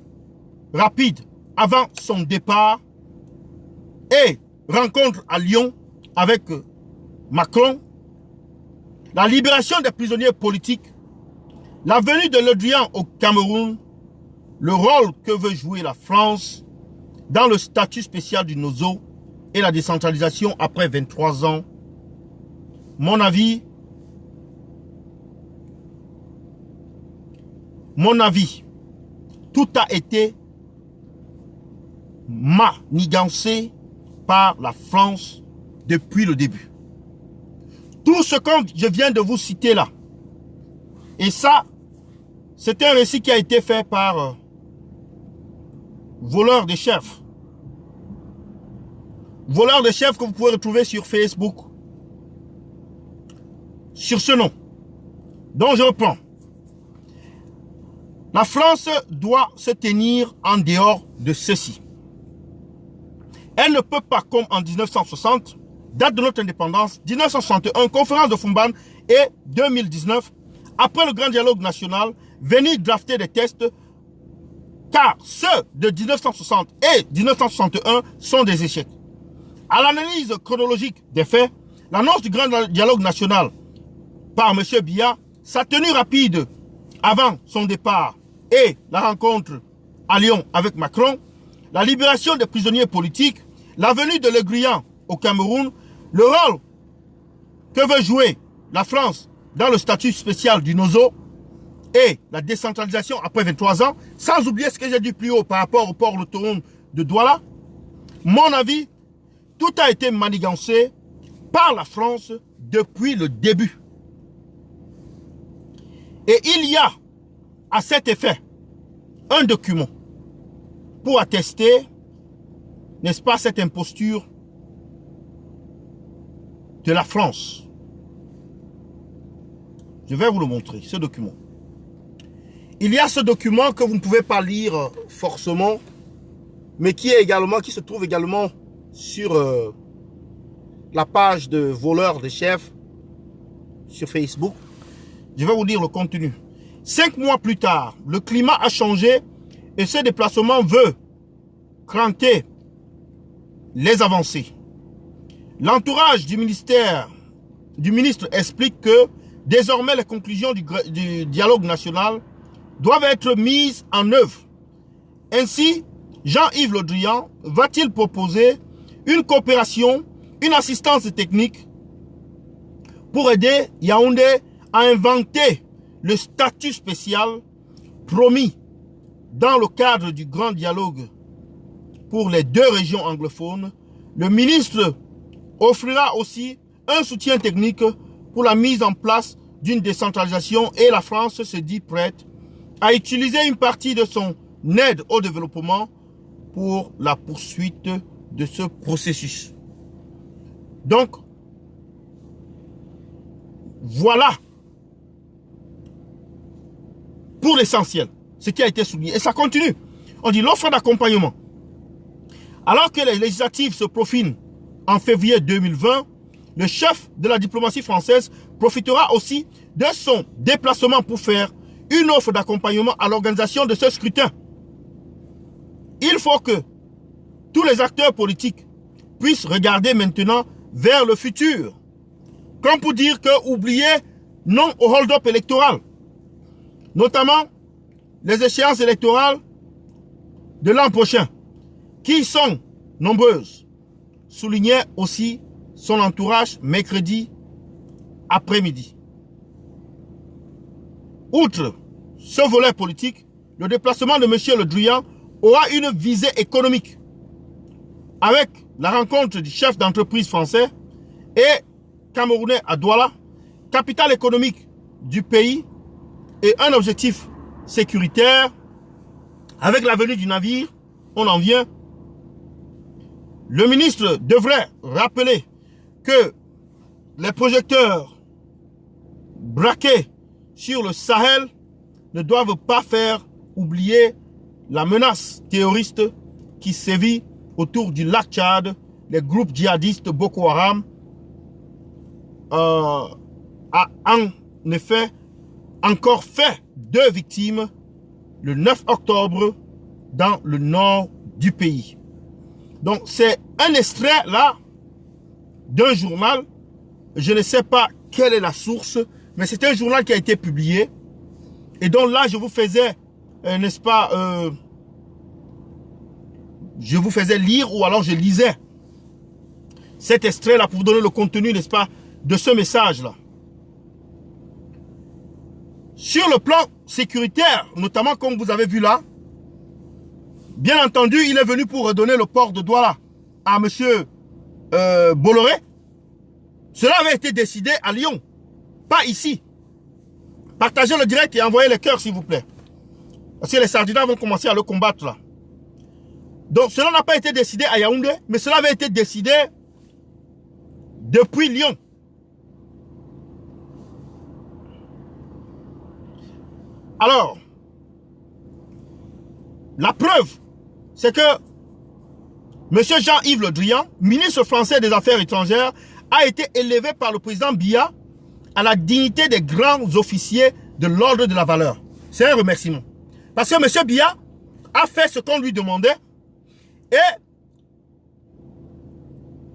rapide avant son départ et rencontre à Lyon avec Macron, la libération des prisonniers politiques, la venue de Le Drian au Cameroun, le rôle que veut jouer la France dans le statut spécial du NOZO et la décentralisation après 23 ans, mon avis, tout a été manigancé par la France depuis le début. Tout ce que je viens de vous citer là, et ça, c'est un récit qui a été fait par Voleur de chefs. Voleur de chefs que vous pouvez retrouver sur Facebook. Sur ce nom. Donc je reprends. La France doit se tenir en dehors de ceci. Elle ne peut pas, comme en 1960, date de notre indépendance, 1961, conférence de Fumban, et 2019, après le grand dialogue national, venir drafter des tests, car ceux de 1960 et 1961 sont des échecs. À l'analyse chronologique des faits, l'annonce du grand dialogue national par M. Biya, sa tenue rapide avant son départ et la rencontre à Lyon avec Macron, la libération des prisonniers politiques, la venue de Le Drian au Cameroun, le rôle que veut jouer la France dans le statut spécial du NOZO et la décentralisation après 23 ans, sans oublier ce que j'ai dit plus haut par rapport au port autonome de Douala, mon avis, tout a été manigancé par la France depuis le début. Et il y a à cet effet un document pour attester, n'est-ce pas, cette imposture de la France. Je vais vous le montrer, ce document. Il y a ce document que vous ne pouvez pas lire forcément, mais qui se trouve également sur la page de voleurs de chefs sur Facebook. Je vais vous lire le contenu. 5 mois plus tard, le climat a changé et ce déplacement veut cranter les avancées. L'entourage du ministre explique que désormais les conclusions du dialogue national doivent être mises en œuvre. Ainsi, Jean-Yves Le Drian va-t-il proposer une coopération, une assistance technique pour aider Yaoundé à inventer le statut spécial promis dans le cadre du grand dialogue pour les 2 régions anglophones. Le ministre offrira aussi un soutien technique pour la mise en place d'une décentralisation et la France se dit prête à utiliser une partie de son aide au développement pour la poursuite de ce processus. Donc, voilà pour l'essentiel ce qui a été souligné. Et ça continue. On dit l'offre d'accompagnement. Alors que les législatives se profilent en février 2020, le chef de la diplomatie française profitera aussi de son déplacement pour faire une offre d'accompagnement à l'organisation de ce scrutin. Il faut que tous les acteurs politiques puissent regarder maintenant vers le futur. Comme pour dire que oubliez non au hold-up électoral. Notamment les échéances électorales de l'an prochain, qui sont nombreuses, soulignait aussi son entourage mercredi après-midi. Outre ce volet politique, le déplacement de M. Le Drian aura une visée économique avec la rencontre du chef d'entreprise français et camerounais à Douala, capitale économique du pays, et un objectif sécuritaire. Avec la venue du navire, on en vient. Le ministre devrait rappeler que les projecteurs braqués sur le Sahel ne doivent pas faire oublier la menace terroriste qui sévit autour du lac Tchad. Les groupes djihadistes Boko Haram a en effet encore fait 2 victimes le 9 octobre dans le nord du pays. Donc c'est un extrait là d'un journal. Je ne sais pas quelle est la source, mais c'est un journal qui a été publié. Et donc là je vous faisais, n'est-ce pas, je vous faisais lire ou alors je lisais cet extrait là pour vous donner le contenu, n'est-ce pas, de ce message là. Sur le plan sécuritaire, notamment comme vous avez vu là, bien entendu, il est venu pour redonner le port de Douala à M. Bolloré. Cela avait été décidé à Lyon, pas ici. Partagez le direct et envoyez les cœurs, s'il vous plaît. Parce que les sardinats vont commencer à le combattre là. Donc cela n'a pas été décidé à Yaoundé, mais cela avait été décidé depuis Lyon. Alors, la preuve, c'est que M. Jean-Yves Le Drian, ministre français des Affaires étrangères, a été élevé par le président Biya à la dignité des grands officiers de l'ordre de la valeur. C'est un remerciement. Parce que M. Biya a fait ce qu'on lui demandait et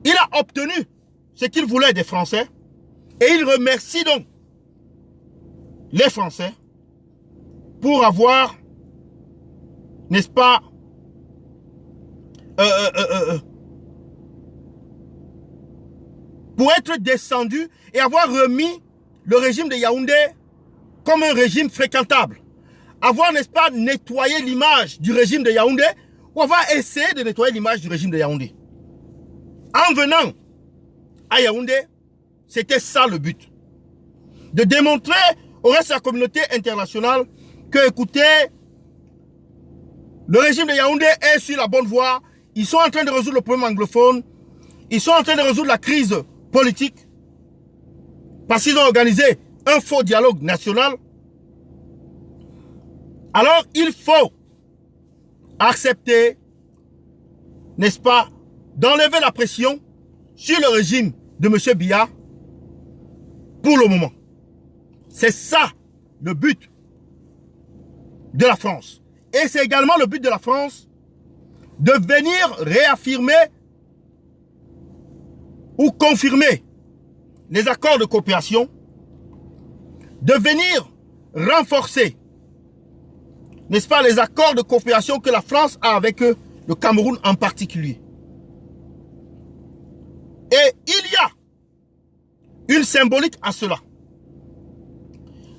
il a obtenu ce qu'il voulait des Français et il remercie donc les Français pour avoir, n'est-ce pas, pour être descendu et avoir remis le régime de Yaoundé comme un régime fréquentable. Avoir, n'est-ce pas, nettoyé l'image du régime de Yaoundé ou avoir essayé de nettoyer l'image du régime de Yaoundé. En venant à Yaoundé, c'était ça le but. De démontrer au reste de la communauté internationale que, écoutez, le régime de Yaoundé est sur la bonne voie. Ils sont en train de résoudre le problème anglophone. Ils sont en train de résoudre la crise politique. Parce qu'ils ont organisé un faux dialogue national. Alors, il faut accepter, n'est-ce pas, d'enlever la pression sur le régime de M. Biya pour le moment. C'est ça le but de la France. Et c'est également le but de la France de venir réaffirmer ou confirmer les accords de coopération, de venir renforcer, n'est-ce pas, les accords de coopération que la France a avec le Cameroun en particulier. Et il y a une symbolique à cela.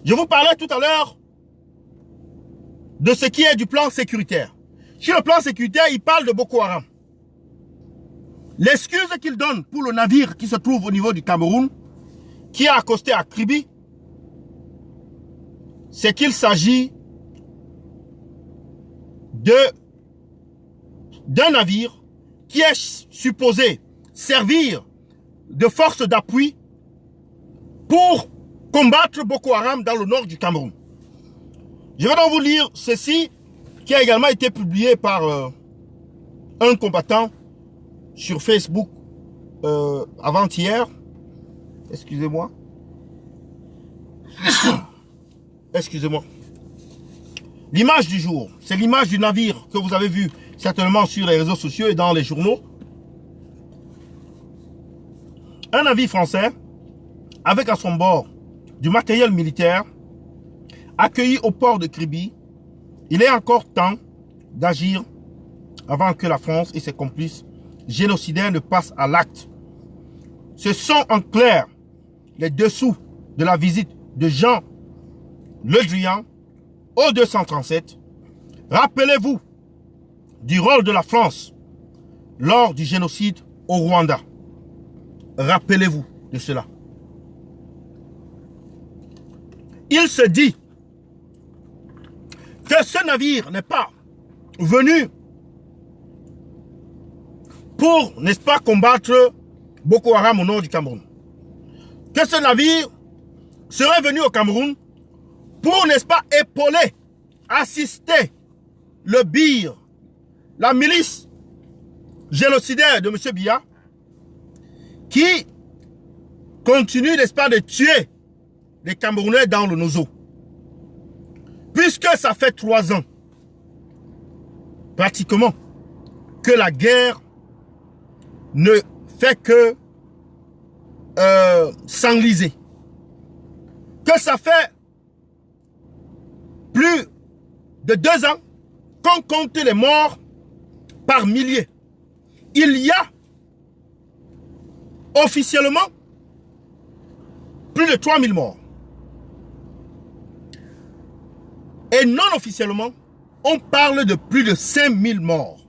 Je vous parlais tout à l'heure de ce qui est du plan sécuritaire. Sur le plan sécuritaire, il parle de Boko Haram. L'excuse qu'il donne pour le navire qui se trouve au niveau du Cameroun, qui a accosté à Kribi, c'est qu'il s'agit d'un navire qui est supposé servir de force d'appui pour combattre Boko Haram dans le nord du Cameroun. Je vais donc vous lire ceci qui a également été publié par un combattant sur Facebook avant-hier. Excusez-moi. Excusez-moi. L'image du jour, c'est l'image du navire que vous avez vu certainement sur les réseaux sociaux et dans les journaux. Un navire français avec à son bord du matériel militaire accueilli au port de Kribi. Il est encore temps d'agir avant que la France et ses complices génocidaires ne passent à l'acte. Ce sont en clair les dessous de la visite de Jean Le Drian au 237. Rappelez-vous du rôle de la France lors du génocide au Rwanda. Rappelez-vous de cela. Il se dit que ce navire n'est pas venu pour, n'est-ce pas, combattre Boko Haram au nord du Cameroun. Que ce navire serait venu au Cameroun pour, n'est-ce pas, épauler, assister le BIR, la milice génocidaire de M. Biya, qui continue, n'est-ce pas, de tuer les Camerounais dans le Nozo. Puisque ça fait 3 ans, pratiquement, que la guerre ne fait que s'enliser. Que ça fait plus de 2 ans qu'on compte les morts par milliers. Il y a officiellement plus de 3000 morts. Et non officiellement, on parle de plus de 5000 morts.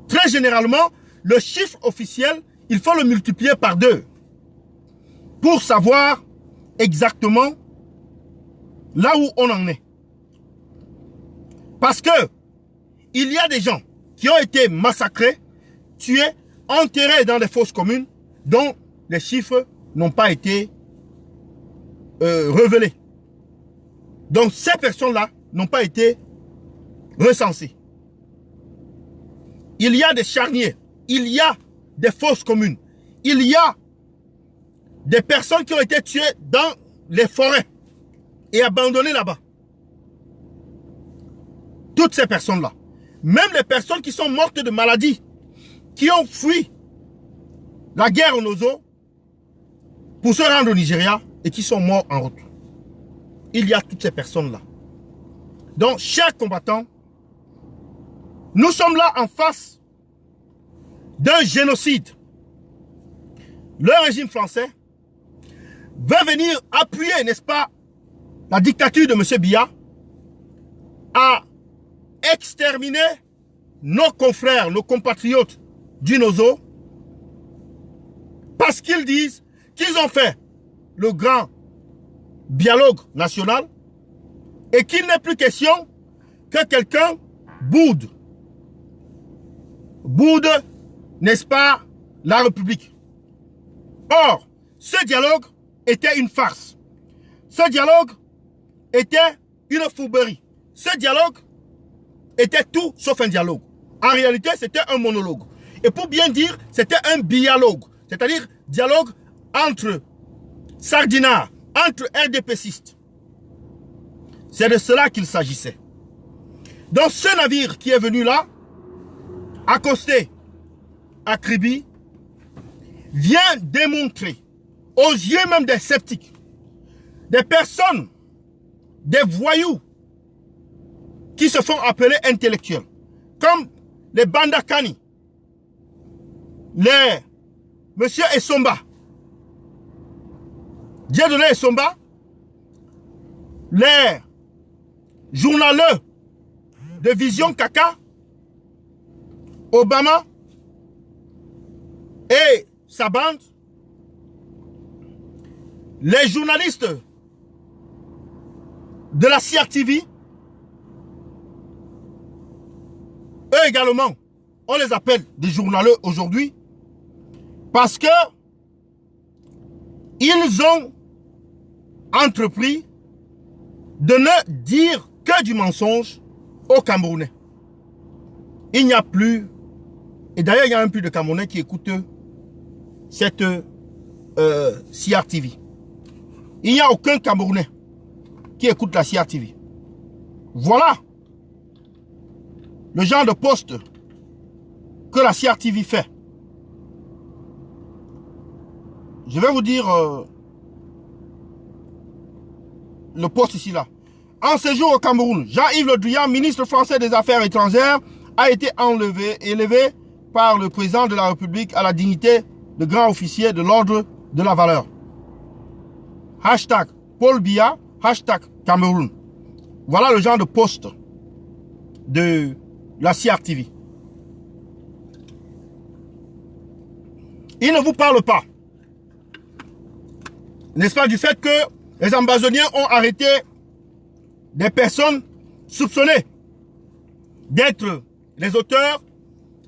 Très généralement, le chiffre officiel, il faut le multiplier par 2 pour savoir exactement là où on en est. Parce que il y a des gens qui ont été massacrés, tués, enterrés dans des fosses communes dont les chiffres n'ont pas été révélés. Donc ces personnes-là n'ont pas été recensées. Il y a des charniers, il y a des fosses communes, il y a des personnes qui ont été tuées dans les forêts et abandonnées là-bas. Toutes ces personnes-là, même les personnes qui sont mortes de maladie, qui ont fui la guerre au Nozo pour se rendre au Nigeria et qui sont morts en route. Il y a toutes ces personnes-là. Donc, chers combattants, nous sommes là en face d'un génocide. Le régime français va venir appuyer, n'est-ce pas, la dictature de M. Biya à exterminer nos confrères, nos compatriotes du Nozo parce qu'ils disent qu'ils ont fait le grand dialogue national et qu'il n'est plus question que quelqu'un boude. Boude, n'est-ce pas, la République. Or, ce dialogue était une farce. Ce dialogue était une fourberie. Ce dialogue était tout sauf un dialogue. En réalité, c'était un monologue. Et pour bien dire, c'était un dialogue. C'est-à-dire dialogue entre Sardinat, entre RDPCistes. C'est de cela qu'il s'agissait. Donc ce navire qui est venu là, accosté à Kribi, vient démontrer, aux yeux même des sceptiques, des personnes, des voyous, qui se font appeler intellectuels, comme les Bandakani, les Monsieur Essomba, Dieudonné Essomba, les journaleux de Vision Kaka, Obama et sa bande, les journalistes de la CRTV, eux également, on les appelle des journaleux aujourd'hui parce que ils ont entrepris de ne dire que du mensonge aux Camerounais. Il n'y a plus, et d'ailleurs il n'y a même plus de Camerounais qui écoutent cette CRTV. Il n'y a aucun Camerounais qui écoute la CRTV. Voilà le genre de poste que la CRTV fait. Je vais vous dire le poste ici là. En séjour au Cameroun, Jean-Yves Le Drian, ministre français des Affaires étrangères, a été élevé par le président de la République à la dignité de grand officier de l'ordre de la valeur. Hashtag Paul Biya, hashtag Cameroun. Voilà le genre de poste de la CRTV. Il ne vous parle pas, n'est-ce pas, du fait que les ambassadiens ont arrêté des personnes soupçonnées d'être les auteurs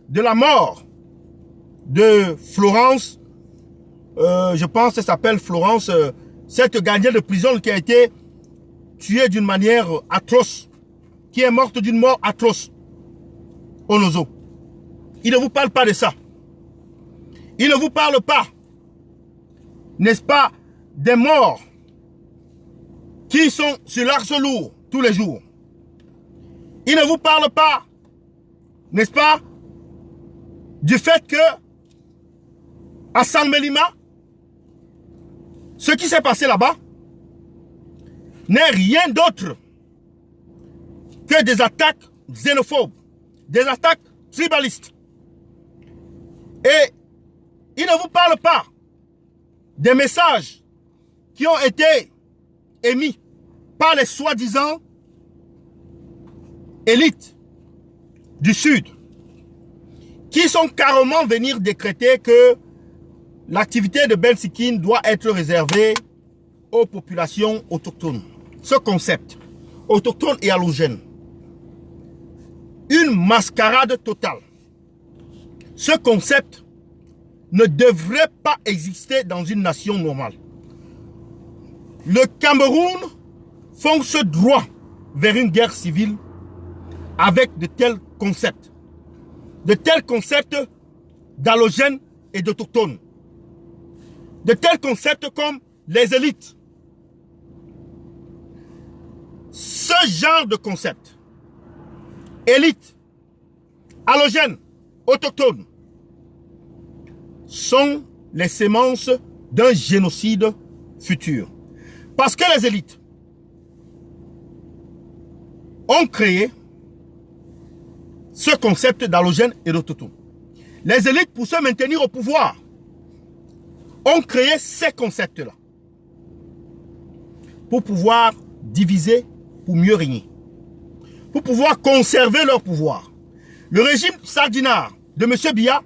de la mort de Florence, je pense qu'elle s'appelle Florence, cette gardienne de prison qui a été tuée d'une manière atroce, qui est morte d'une mort atroce au Nozo. Il ne vous parle pas de ça. Il ne vous parle pas, n'est-ce pas, des morts qui sont sur l'axe lourd tous les jours. Il ne vous parle pas, n'est-ce pas, du fait que à San Melima, ce qui s'est passé là-bas n'est rien d'autre que des attaques xénophobes, des attaques tribalistes. Et il ne vous parle pas des messages qui ont été émis par les soi-disant élites du Sud, qui sont carrément venir décréter que l'activité de Ben Sikine doit être réservée aux populations autochtones. Ce concept, autochtone et allogène, une mascarade totale. Ce concept ne devrait pas exister dans une nation normale. Le Cameroun fonce droit vers une guerre civile avec de tels concepts. De tels concepts d'allogènes et d'autochtones. De tels concepts comme les élites. Ce genre de concept, élite, allogène, autochtone, sont les sémences d'un génocide futur. Parce que les élites ont créé ce concept d'allogène et d'autochtone. Les élites, pour se maintenir au pouvoir, ont créé ces concepts-là pour pouvoir diviser, pour mieux régner, pour pouvoir conserver leur pouvoir. Le régime sardinard de M. Biya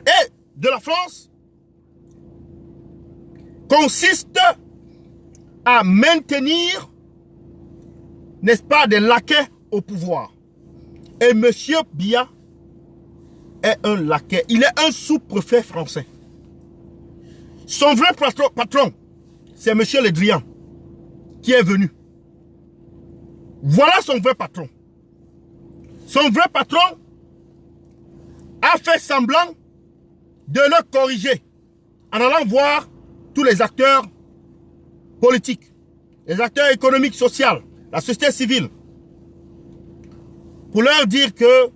et de la France consiste à maintenir, n'est-ce pas, des laquais au pouvoir. Et M. Biya est un laquais. Il est un sous-préfet français. Son vrai patron, c'est M. Le Drian qui est venu. Voilà son vrai patron. Son vrai patron a fait semblant de le corriger en allant voir tous les acteurs politiques, les acteurs économiques, sociaux, la société civile, pour leur dire que,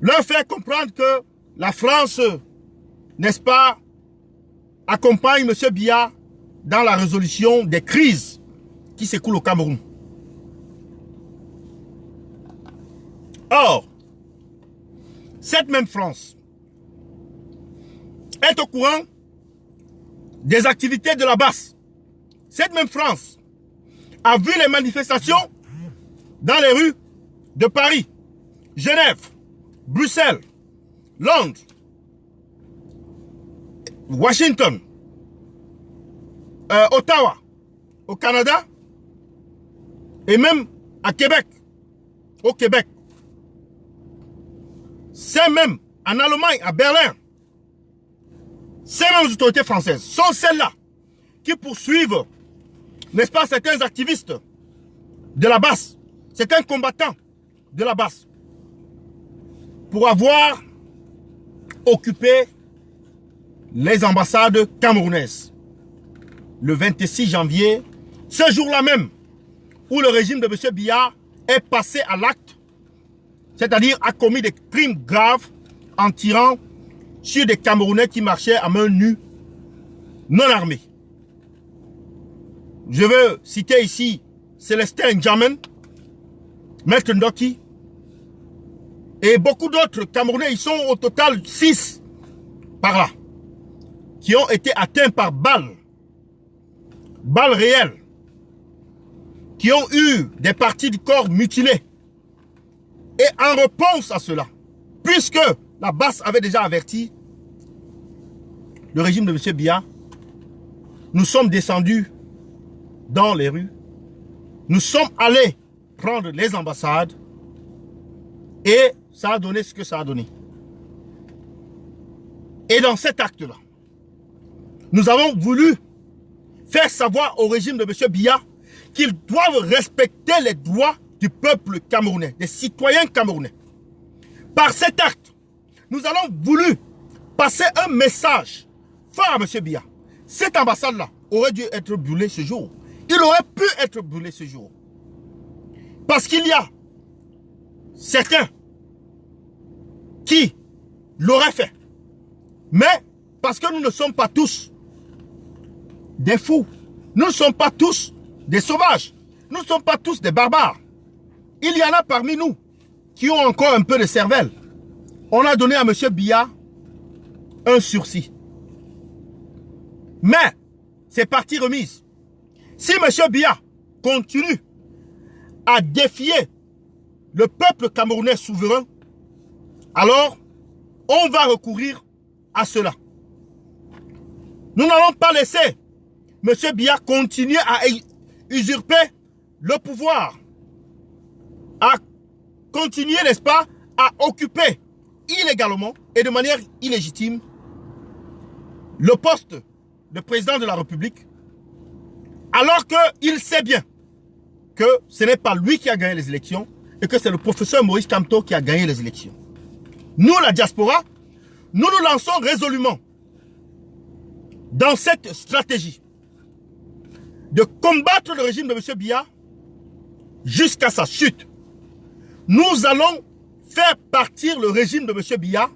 leur faire comprendre que la France, n'est-ce pas, accompagne M. Biya dans la résolution des crises qui s'écoulent au Cameroun. Or, cette même France est au courant des activités de la BAS. Cette même France a vu les manifestations dans les rues de Paris, Genève, Bruxelles, Londres, Washington, Ottawa, au Canada et même à Québec, au Québec. C'est même en Allemagne, à Berlin, ces mêmes autorités françaises sont celles-là qui poursuivent, n'est-ce pas, certains activistes de la BAS, certains combattants de la BAS, pour avoir occupé les ambassades camerounaises. Le 26 janvier, ce jour-là même, où le régime de M. Biya est passé à l'acte, c'est-à-dire a commis des crimes graves en tirant sur des Camerounais qui marchaient à main nue, non armés. Je veux citer ici Célestin N'Djamen, Maître Ndoki, et beaucoup d'autres Camerounais. Ils sont au total 6 par là, qui ont été atteints par balles réelles, qui ont eu des parties du corps mutilées. Et en réponse à cela, puisque la BAS avait déjà averti le régime de M. Biya, nous sommes descendus dans les rues, nous sommes allés prendre les ambassades et ça a donné ce que ça a donné. Et dans cet acte-là, nous avons voulu faire savoir au régime de M. Biya qu'ils doivent respecter les droits du peuple camerounais, des citoyens camerounais. Par cet acte, nous avons voulu passer un message fort à M. Biya. Cette ambassade-là aurait dû être brûlée ce jour. Il aurait pu être brûlé ce jour. Parce qu'il y a certains qui l'auraient fait. Mais parce que nous ne sommes pas tous des fous. Nous ne sommes pas tous des sauvages. Nous ne sommes pas tous des barbares. Il y en a parmi nous qui ont encore un peu de cervelle. On a donné à M. Biya un sursis. Mais c'est partie remise. Si M. Biya continue à défier le peuple camerounais souverain, alors on va recourir à cela. Nous n'allons pas laisser M. Biya continuer à usurper le pouvoir, à continuer, n'est-ce pas, à occuper illégalement et de manière illégitime le poste de président de la République, alors qu'il sait bien que ce n'est pas lui qui a gagné les élections et que c'est le professeur Maurice Kamto qui a gagné les élections. Nous, la diaspora, nous nous lançons résolument dans cette stratégie de combattre le régime de M. Biya jusqu'à sa chute. Nous allons faire partir le régime de M. Biya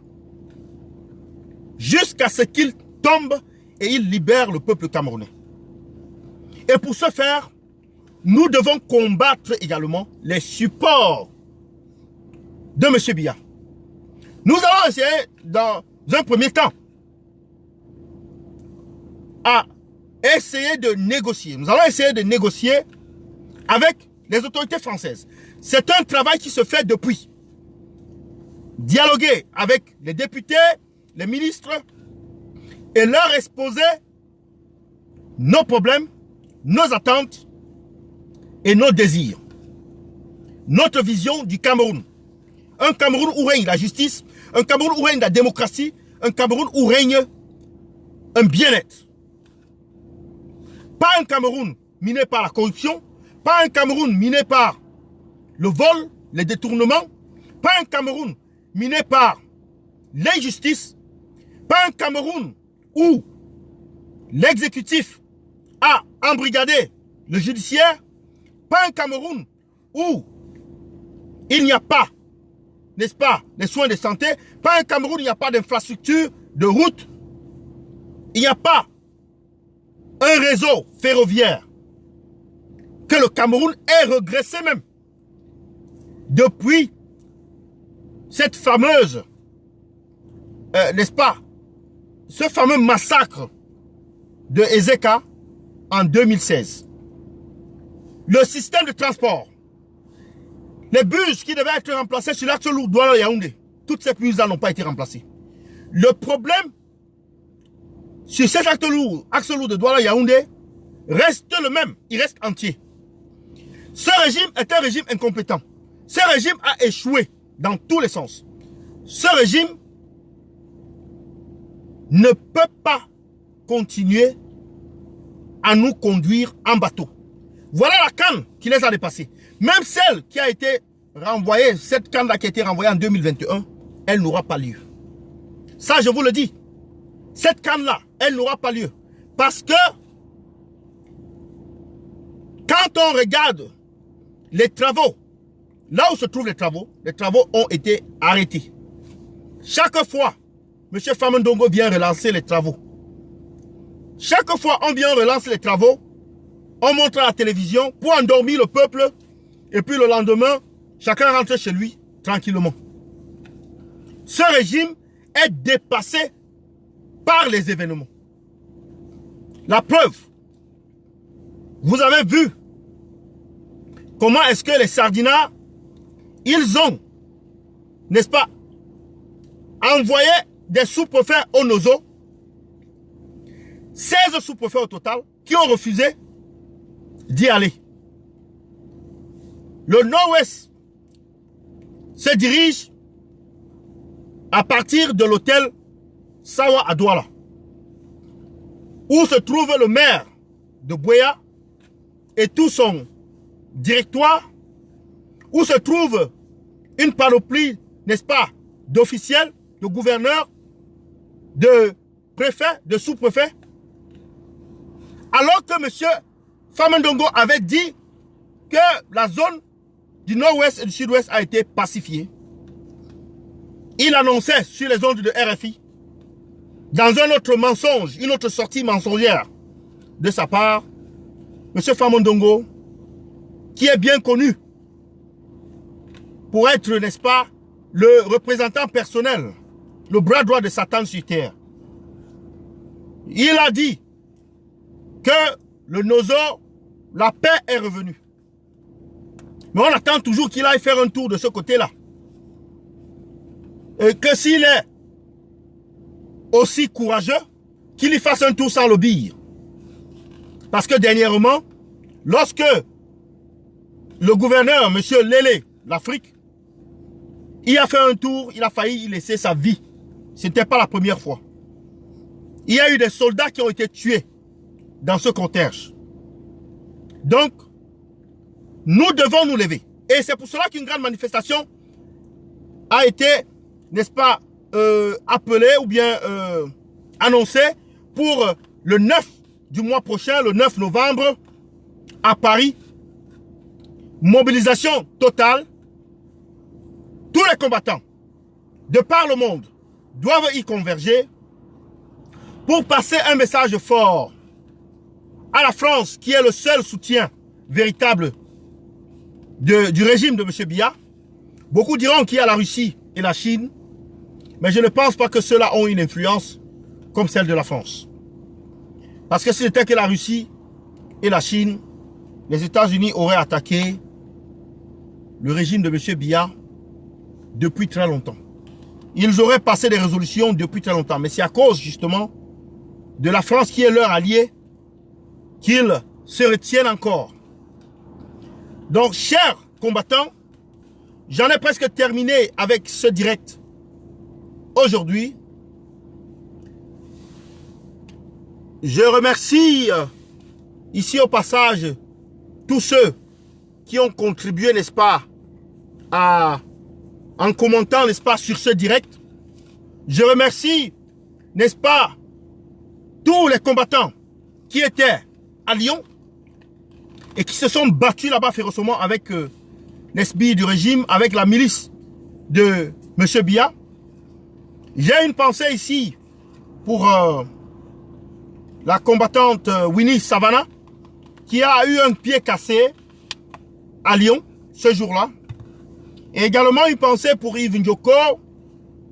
jusqu'à ce qu'il tombe et il libère le peuple camerounais. Et pour ce faire, nous devons combattre également les supports de M. Biya. Nous allons essayer dans un premier temps à essayer de négocier. Nous allons essayer de négocier avec les autorités françaises. C'est un travail qui se fait depuis. Dialoguer avec les députés, les ministres et leur exposer nos problèmes, nos attentes et nos désirs. Notre vision du Cameroun. Un Cameroun où règne la justice, un Cameroun où règne la démocratie, un Cameroun où règne un bien-être. Pas un Cameroun miné par la corruption, pas un Cameroun miné par le vol, les détournements, pas un Cameroun miné par l'injustice, pas un Cameroun où l'exécutif a embrigadé le judiciaire, pas un Cameroun où il n'y a pas, n'est-ce pas, les soins de santé, pas un Cameroun où il n'y a pas d'infrastructure, de route, il n'y a pas un réseau ferroviaire, que le Cameroun ait régressé même depuis cette fameuse, n'est-ce pas, ce fameux massacre de Ezeka en 2016. Le système de transport, les bus qui devaient être remplacés sur l'axe lourd Douala-Yaoundé, toutes ces bus-là n'ont pas été remplacés. Le problème sur cet axe lourd de Douala-Yaoundé reste le même, il reste entier. Ce régime est un régime incompétent. Ce régime a échoué dans tous les sens. Ce régime ne peut pas continuer à nous conduire en bateau. Voilà la canne qui les a dépassés. Même celle qui a été renvoyée, cette canne-là qui a été renvoyée en 2021, elle n'aura pas lieu. Ça, je vous le dis. Cette canne-là, elle n'aura pas lieu. Parce que quand on regarde les travaux, là où se trouvent les travaux ont été arrêtés. Chaque fois, M. Famandongo vient relancer les travaux. Chaque fois on vient relancer les travaux, on montre à la télévision pour endormir le peuple. Et puis le lendemain, chacun rentre chez lui tranquillement. Ce régime est dépassé par les événements. La preuve, vous avez vu comment est-ce que les Sardinats, ils ont, n'est-ce pas, envoyé des sous-préfets au Nozo, 16 sous-préfets au total, qui ont refusé d'y aller. Le Nord-Ouest se dirige à partir de l'hôtel Sawa à Douala, où se trouve le maire de Buea et tout son directoire, où se trouve une panoplie, n'est-ce pas, d'officiels, de gouverneurs, de préfets, de sous-préfets, alors que M. Famandongo avait dit que la zone du nord-ouest et du sud-ouest a été pacifiée. Il annonçait sur les ondes de RFI, dans un autre mensonge, une autre sortie mensongère de sa part, M. Famandongo, qui est bien connu pour être, n'est-ce pas, le représentant personnel, le bras droit de Satan sur terre. Il a dit que le Nozo, la paix est revenue. Mais on attend toujours qu'il aille faire un tour de ce côté-là. Et que s'il est aussi courageux, qu'il y fasse un tour sans l'obéir. Parce que dernièrement, lorsque le gouverneur, M. Lélé, l'Afrique, il a fait un tour, il a failli y laisser sa vie. Ce n'était pas la première fois. Il y a eu des soldats qui ont été tués dans ce cortège. Donc, nous devons nous lever. Et c'est pour cela qu'une grande manifestation a été, n'est-ce pas, appelée ou bien annoncée pour le 9 du mois prochain, le 9 novembre, à Paris. Mobilisation totale. Tous les combattants de par le monde doivent y converger pour passer un message fort à la France, qui est le seul soutien véritable du régime de M. Biya. Beaucoup diront qu'il y a la Russie et la Chine, mais je ne pense pas que ceux-là ont une influence comme celle de la France. Parce que si c'était que la Russie et la Chine, les États-Unis auraient attaqué le régime de M. Biya depuis très longtemps. Ils auraient passé des résolutions depuis très longtemps. Mais c'est à cause justement de la France qui est leur allié qu'ils se retiennent encore. Donc, chers combattants, j'en ai presque terminé avec ce direct aujourd'hui. Je remercie ici au passage tous ceux qui ont contribué, n'est-ce pas, en commentant, n'est-ce pas, sur ce direct. Je remercie, n'est-ce pas, tous les combattants qui étaient à Lyon et qui se sont battus là-bas férocement avec l'SBI du régime, avec la milice de M. Biya. J'ai une pensée ici pour la combattante Winnie Savannah, qui a eu un pied cassé à Lyon ce jour-là. Et également une pensée pour Yves Njoko,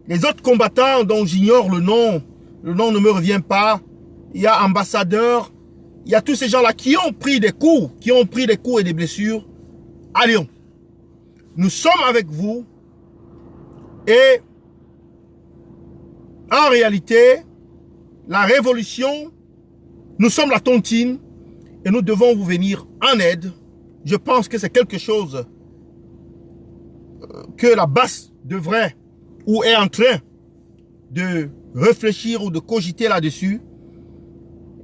les autres combattants dont j'ignore le nom ne me revient pas. Il y a ambassadeur, il y a tous ces gens-là qui ont pris des coups, et des blessures à Lyon. Nous sommes avec vous et en réalité, la révolution, nous sommes la tontine et nous devons vous venir en aide. Je pense que c'est quelque chose que la base devrait ou est en train de réfléchir ou de cogiter là-dessus.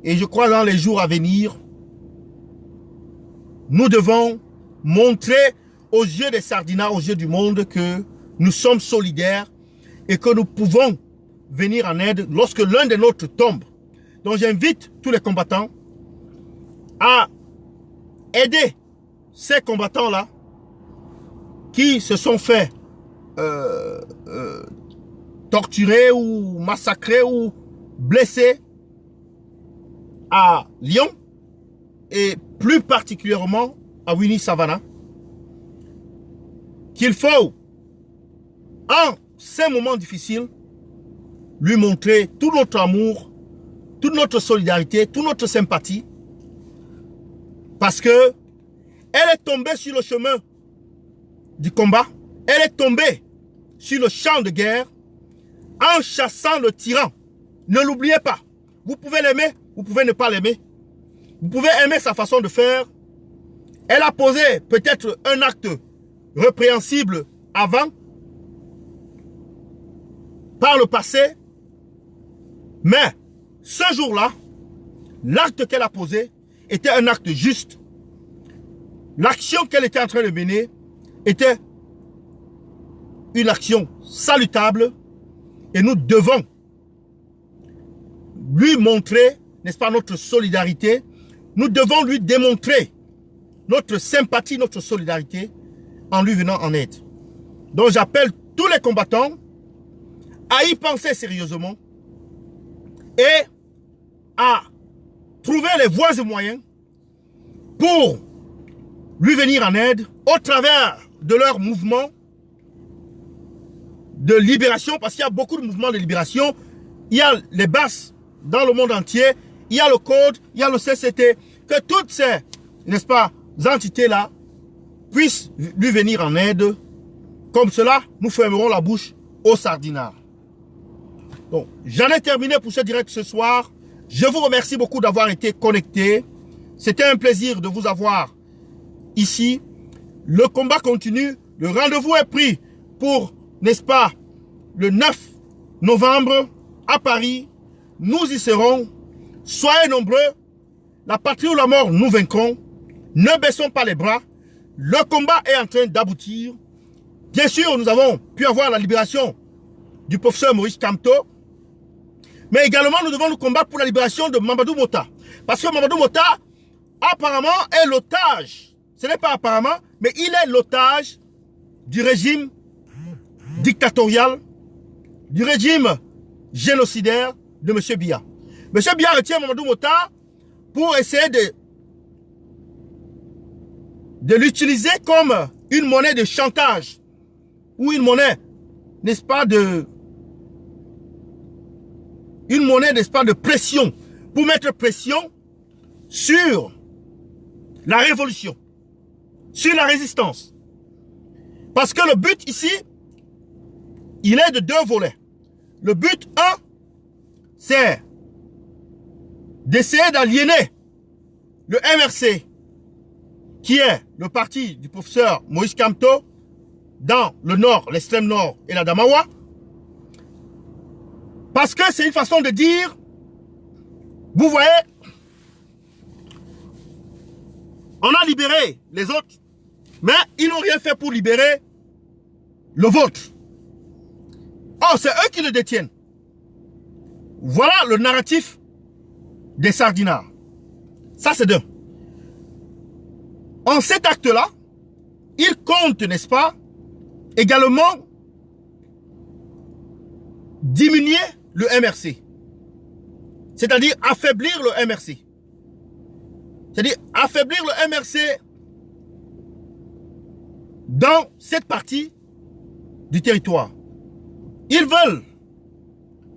Et je crois dans les jours à venir, nous devons montrer aux yeux des sardinats, aux yeux du monde que nous sommes solidaires et que nous pouvons venir en aide lorsque l'un des nôtres tombe. Donc j'invite tous les combattants à aider ces combattants-là qui se sont fait torturer ou massacrer ou blesser à Lyon et plus particulièrement à Winnie Savannah, qu'il faut en ces moments difficiles lui montrer tout notre amour, toute notre solidarité, toute notre sympathie, parce que elle est tombée sur le chemin du combat, elle est tombée sur le champ de guerre en chassant le tyran. Ne l'oubliez pas, vous pouvez l'aimer, vous pouvez ne pas l'aimer, vous pouvez aimer sa façon de faire. Elle a posé peut-être un acte répréhensible avant, par le passé, mais ce jour-là, l'acte qu'elle a posé était un acte juste. L'action qu'elle était en train de mener était une action salutable et nous devons lui montrer, n'est-ce pas, notre solidarité. Nous devons lui démontrer notre sympathie, notre solidarité en lui venant en aide. Donc j'appelle tous les combattants à y penser sérieusement et à trouver les voies et moyens pour lui venir en aide au travers de leur mouvement de libération, parce qu'il y a beaucoup de mouvements de libération. Il y a les basses dans le monde entier, il y a le code, il y a le CCT, que toutes ces, n'est-ce pas, entités-là puissent lui venir en aide. Comme cela, nous fermerons la bouche aux sardinards. Donc, j'en ai terminé pour ce direct ce soir. Je vous remercie beaucoup d'avoir été connectés. C'était un plaisir de vous avoir ici. Le combat continue. Le rendez-vous est pris pour, n'est-ce pas, le 9 novembre à Paris. Nous y serons. Soyez nombreux. La patrie ou la mort, nous vaincrons. Ne baissons pas les bras. Le combat est en train d'aboutir. Bien sûr, nous avons pu avoir la libération du professeur Maurice Kamto. Mais également, nous devons nous combattre pour la libération de Mamadou Mota. Parce que Mamadou Mota, apparemment, est l'otage. Ce n'est pas apparemment, mais il est l'otage du régime dictatorial, du régime génocidaire de M. Biya. M. Biya retient Mamadou Mota pour essayer de l'utiliser comme une monnaie de chantage ou une monnaie, n'est-ce pas, une monnaie, n'est-ce pas, de pression, pour mettre pression sur la révolution, sur la résistance. Parce que le but ici, il est de deux volets. Le but 1, c'est d'essayer d'aliéner le MRC, qui est le parti du professeur Moïse Kamto, dans le nord, l'extrême nord et la Damawa, parce que c'est une façon de dire, vous voyez, on a libéré les autres, mais ils n'ont rien fait pour libérer le vôtre. Oh, c'est eux qui le détiennent. Voilà le narratif des sardinards. Ça, c'est d'un. En cet acte-là, ils comptent, n'est-ce pas, également diminuer le MRC. C'est-à-dire affaiblir le MRC. C'est-à-dire affaiblir le MRC dans cette partie du territoire. Ils veulent,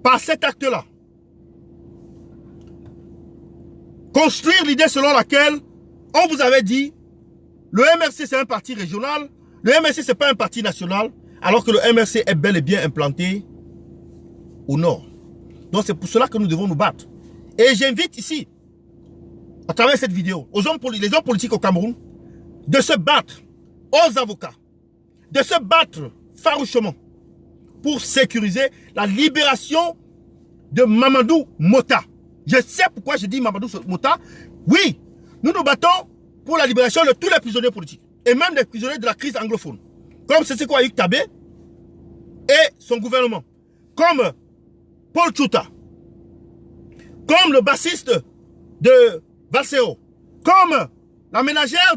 par cet acte-là, construire l'idée selon laquelle on vous avait dit le MRC c'est un parti régional, le MRC c'est pas un parti national, alors que le MRC est bel et bien implanté au nord. Donc c'est pour cela que nous devons nous battre. Et j'invite ici, à travers cette vidéo, les hommes politiques au Cameroun, de se battre, aux avocats, de se battre farouchement pour sécuriser la libération de Mamadou Mota. Je sais pourquoi je dis Mamadou Mota. Oui, nous nous battons pour la libération de tous les prisonniers politiques. Et même des prisonniers de la crise anglophone. Comme c'est quoi Yves Tabé et son gouvernement. Comme Paul Tchouta. Comme le bassiste de Valsero. Comme la ménagère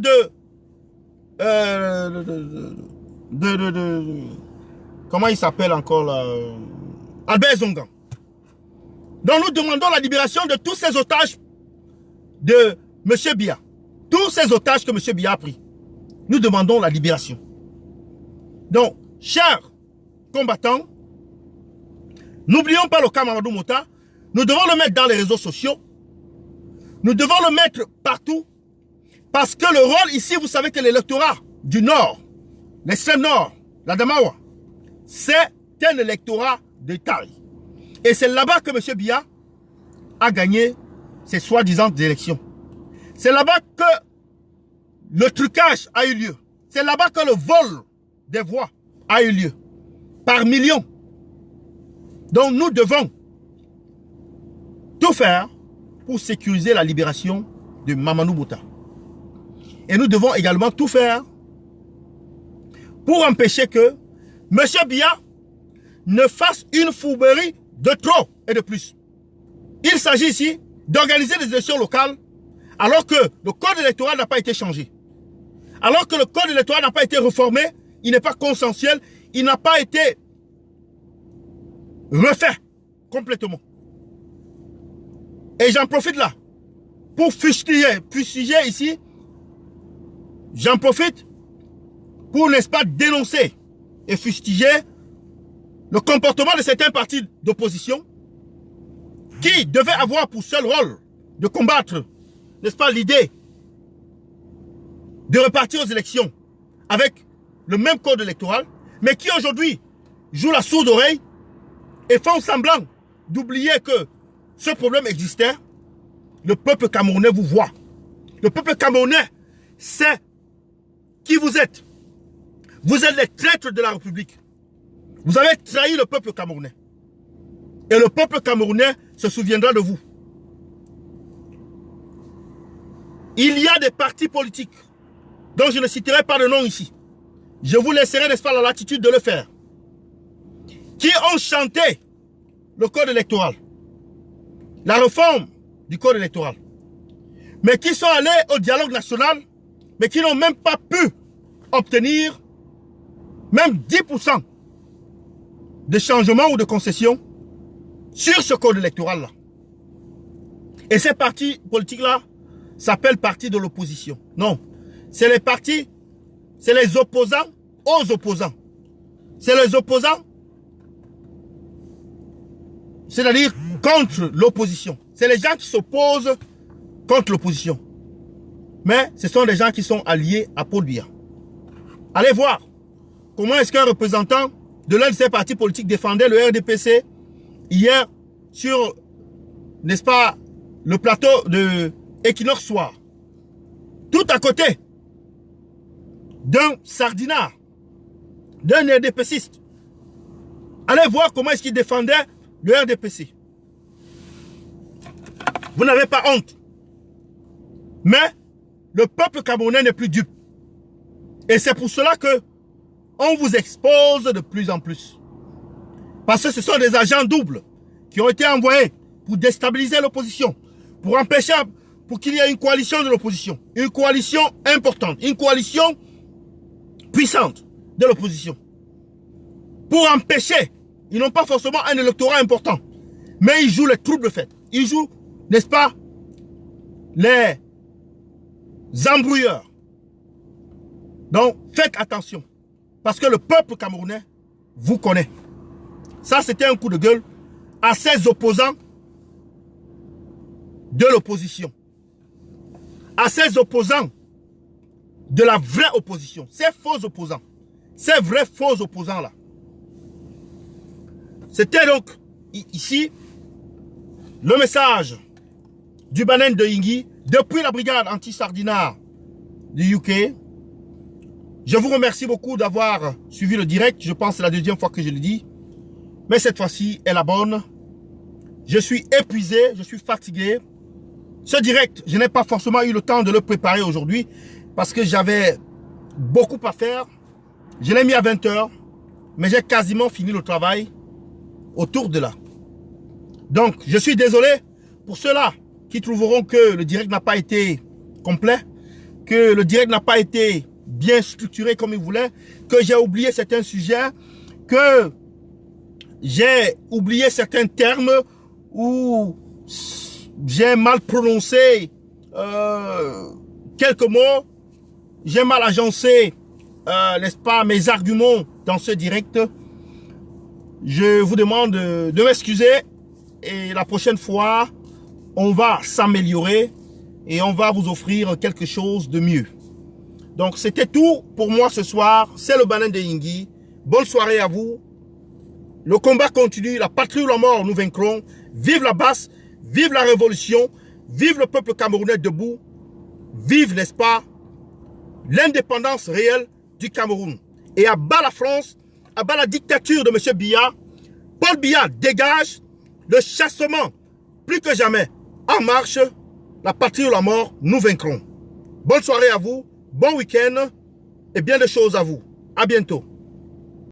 comment il s'appelle encore là, Albert Zongan. Donc nous demandons la libération de tous ces otages de M. Biya. Tous ces otages que M. Biya a pris. Nous demandons la libération. Donc, chers combattants, n'oublions pas le cas Mamadou Mota. Nous devons le mettre dans les réseaux sociaux. Nous devons le mettre partout. Parce que le rôle ici, vous savez que l'électorat du Nord, l'extrême Nord, la Damawa, c'est un électorat de taille. Et c'est là-bas que M. Biya a gagné ses soi-disant élections. C'est là-bas que le trucage a eu lieu. C'est là-bas que le vol des voix a eu lieu. Par millions. Donc nous devons tout faire pour sécuriser la libération de Mamadou Mota. Et nous devons également tout faire pour empêcher que M. Biya ne fasse une fourberie de trop et de plus. Il s'agit ici d'organiser des élections locales alors que le code électoral n'a pas été changé. Alors que le code électoral n'a pas été réformé, il n'est pas consensuel, il n'a pas été refait complètement. Et j'en profite là pour fustiger ici, j'en profite pour, n'est-ce pas, dénoncer et fustiger le comportement de certains partis d'opposition qui devaient avoir pour seul rôle de combattre, n'est-ce pas, l'idée de repartir aux élections avec le même code électoral, mais qui aujourd'hui jouent la sourde oreille et font semblant d'oublier que ce problème existait. Le peuple camerounais vous voit. Le peuple camerounais sait qui vous êtes. Vous êtes les traîtres de la République. Vous avez trahi le peuple camerounais. Et le peuple camerounais se souviendra de vous. Il y a des partis politiques dont je ne citerai pas de nom ici. Je vous laisserai, n'est-ce pas, la latitude de le faire. Qui ont chanté le code électoral. La réforme du code électoral. Mais qui sont allés au dialogue national, mais qui n'ont même pas pu obtenir même 10% de changement ou de concession sur ce code électoral-là. Et ces partis politiques-là s'appellent partis de l'opposition. Non, c'est les partis, c'est les opposants aux opposants. C'est les opposants, c'est-à-dire contre l'opposition. C'est les gens qui s'opposent contre l'opposition. Mais ce sont des gens qui sont alliés à Paul Biya. Allez voir comment est-ce qu'un représentant de l'un de ces partis politiques défendait le RDPC hier sur, n'est-ce pas, le plateau de Equinox Soir. tout à côté d'un sardinard, d'un RDPCiste. Allez voir comment est-ce qu'il défendait le RDPC. Vous n'avez pas honte. Mais le peuple camerounais n'est plus dupe. Et c'est pour cela que on vous expose de plus en plus. Parce que ce sont des agents doubles qui ont été envoyés pour déstabiliser l'opposition, pour empêcher, pour qu'il y ait une coalition de l'opposition, une coalition importante, une coalition puissante de l'opposition. Pour empêcher, ils n'ont pas forcément un électorat important, mais ils jouent les troubles faits. Ils jouent, n'est-ce pas, les embrouilleurs. Donc, faites attention, parce que le peuple camerounais vous connaît. Ça, c'était un coup de gueule à ces opposants de l'opposition, à ces opposants de la vraie opposition, ces faux opposants, ces vrais faux opposants-là. C'était donc ici le message du Banen de Yingui depuis la brigade anti-sardinard du UK. Je vous remercie beaucoup d'avoir suivi le direct. Je pense que c'est la deuxième fois que je le dis. Mais cette fois-ci est la bonne. Je suis épuisé, je suis fatigué. Ce direct, je n'ai pas forcément eu le temps de le préparer aujourd'hui parce que j'avais beaucoup à faire. Je l'ai mis à 20 h, mais j'ai quasiment fini le travail autour de là. Donc, je suis désolé pour ceux-là qui trouveront que le direct n'a pas été complet, que le direct n'a pas été bien structuré comme ils voulaient, que j'ai oublié certains sujets, que j'ai oublié certains termes ou j'ai mal prononcé quelques mots, j'ai mal agencé, n'est-ce pas, mes arguments dans ce direct. Je vous demande de m'excuser et la prochaine fois, on va s'améliorer et on va vous offrir quelque chose de mieux. Donc, c'était tout pour moi ce soir. C'est le Banen de Yingui. Bonne soirée à vous. Le combat continue. La patrie ou la mort, nous vaincrons. Vive la basse. Vive la révolution. Vive le peuple camerounais debout. Vive, n'est-ce pas, l'indépendance réelle du Cameroun. Et à bas la France, à bas la dictature de M. Biya. Paul Biya dégage. Le chassement, plus que jamais, en marche. La patrie ou la mort, nous vaincrons. Bonne soirée à vous. Bon week-end et bien de choses à vous. À bientôt.